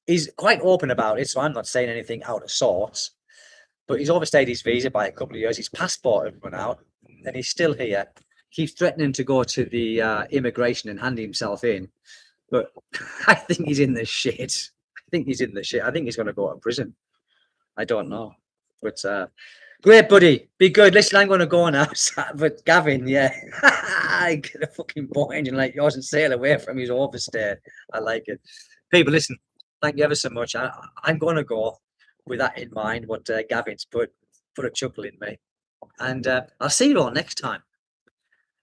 he's quite open about it, so I'm not saying anything out of sorts. But he's overstayed his visa by a couple of years. His passport had run out, and he's still here. Keeps threatening to go to the immigration and hand himself in. But I think he's in the shit. I think he's going to go to prison. I don't know. But great, buddy. Be good. Listen, I'm going to go now. But Gavin, yeah. I get a fucking boat engine like yours and sail away from his overstay. I like it. People, listen. Thank you ever so much. I'm going to go with that in mind. What Gavin's put a chuckle in me. And I'll see you all next time.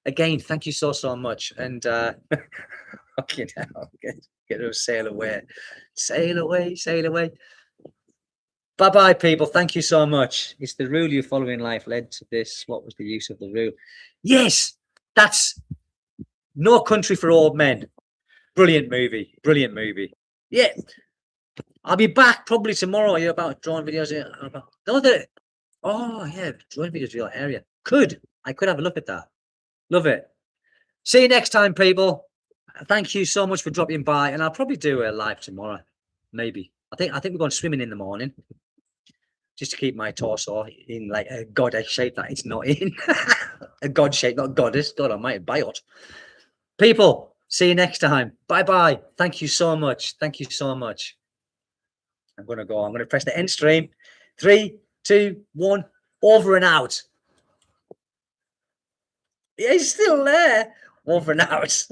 Again, thank you so much. And okay, now get to sail away. Sail away, sail away. Bye-bye, people. Thank you so much. It's the rule you follow in life led to this. What was the use of the rule? Yes, that's No Country for Old Men. Brilliant movie. Brilliant movie. Yeah. I'll be back probably tomorrow. You're about drawing videos. Oh, yeah. Drawing videos for your area. I could have a look at that. Love it. See you next time, people. Thank you so much for dropping by. And I'll probably do a live tomorrow. Maybe. I think we're going swimming in the morning. Just to keep my torso in like a goddess shape that it's not in. A god shape, not goddess. God almighty, biot. People, see you next time. Bye-bye. Thank you so much. Thank you so much. I'm going to go. I'm going to press the end stream. 3, 2, 1. Over and out. Yeah, he's still there. Over and out.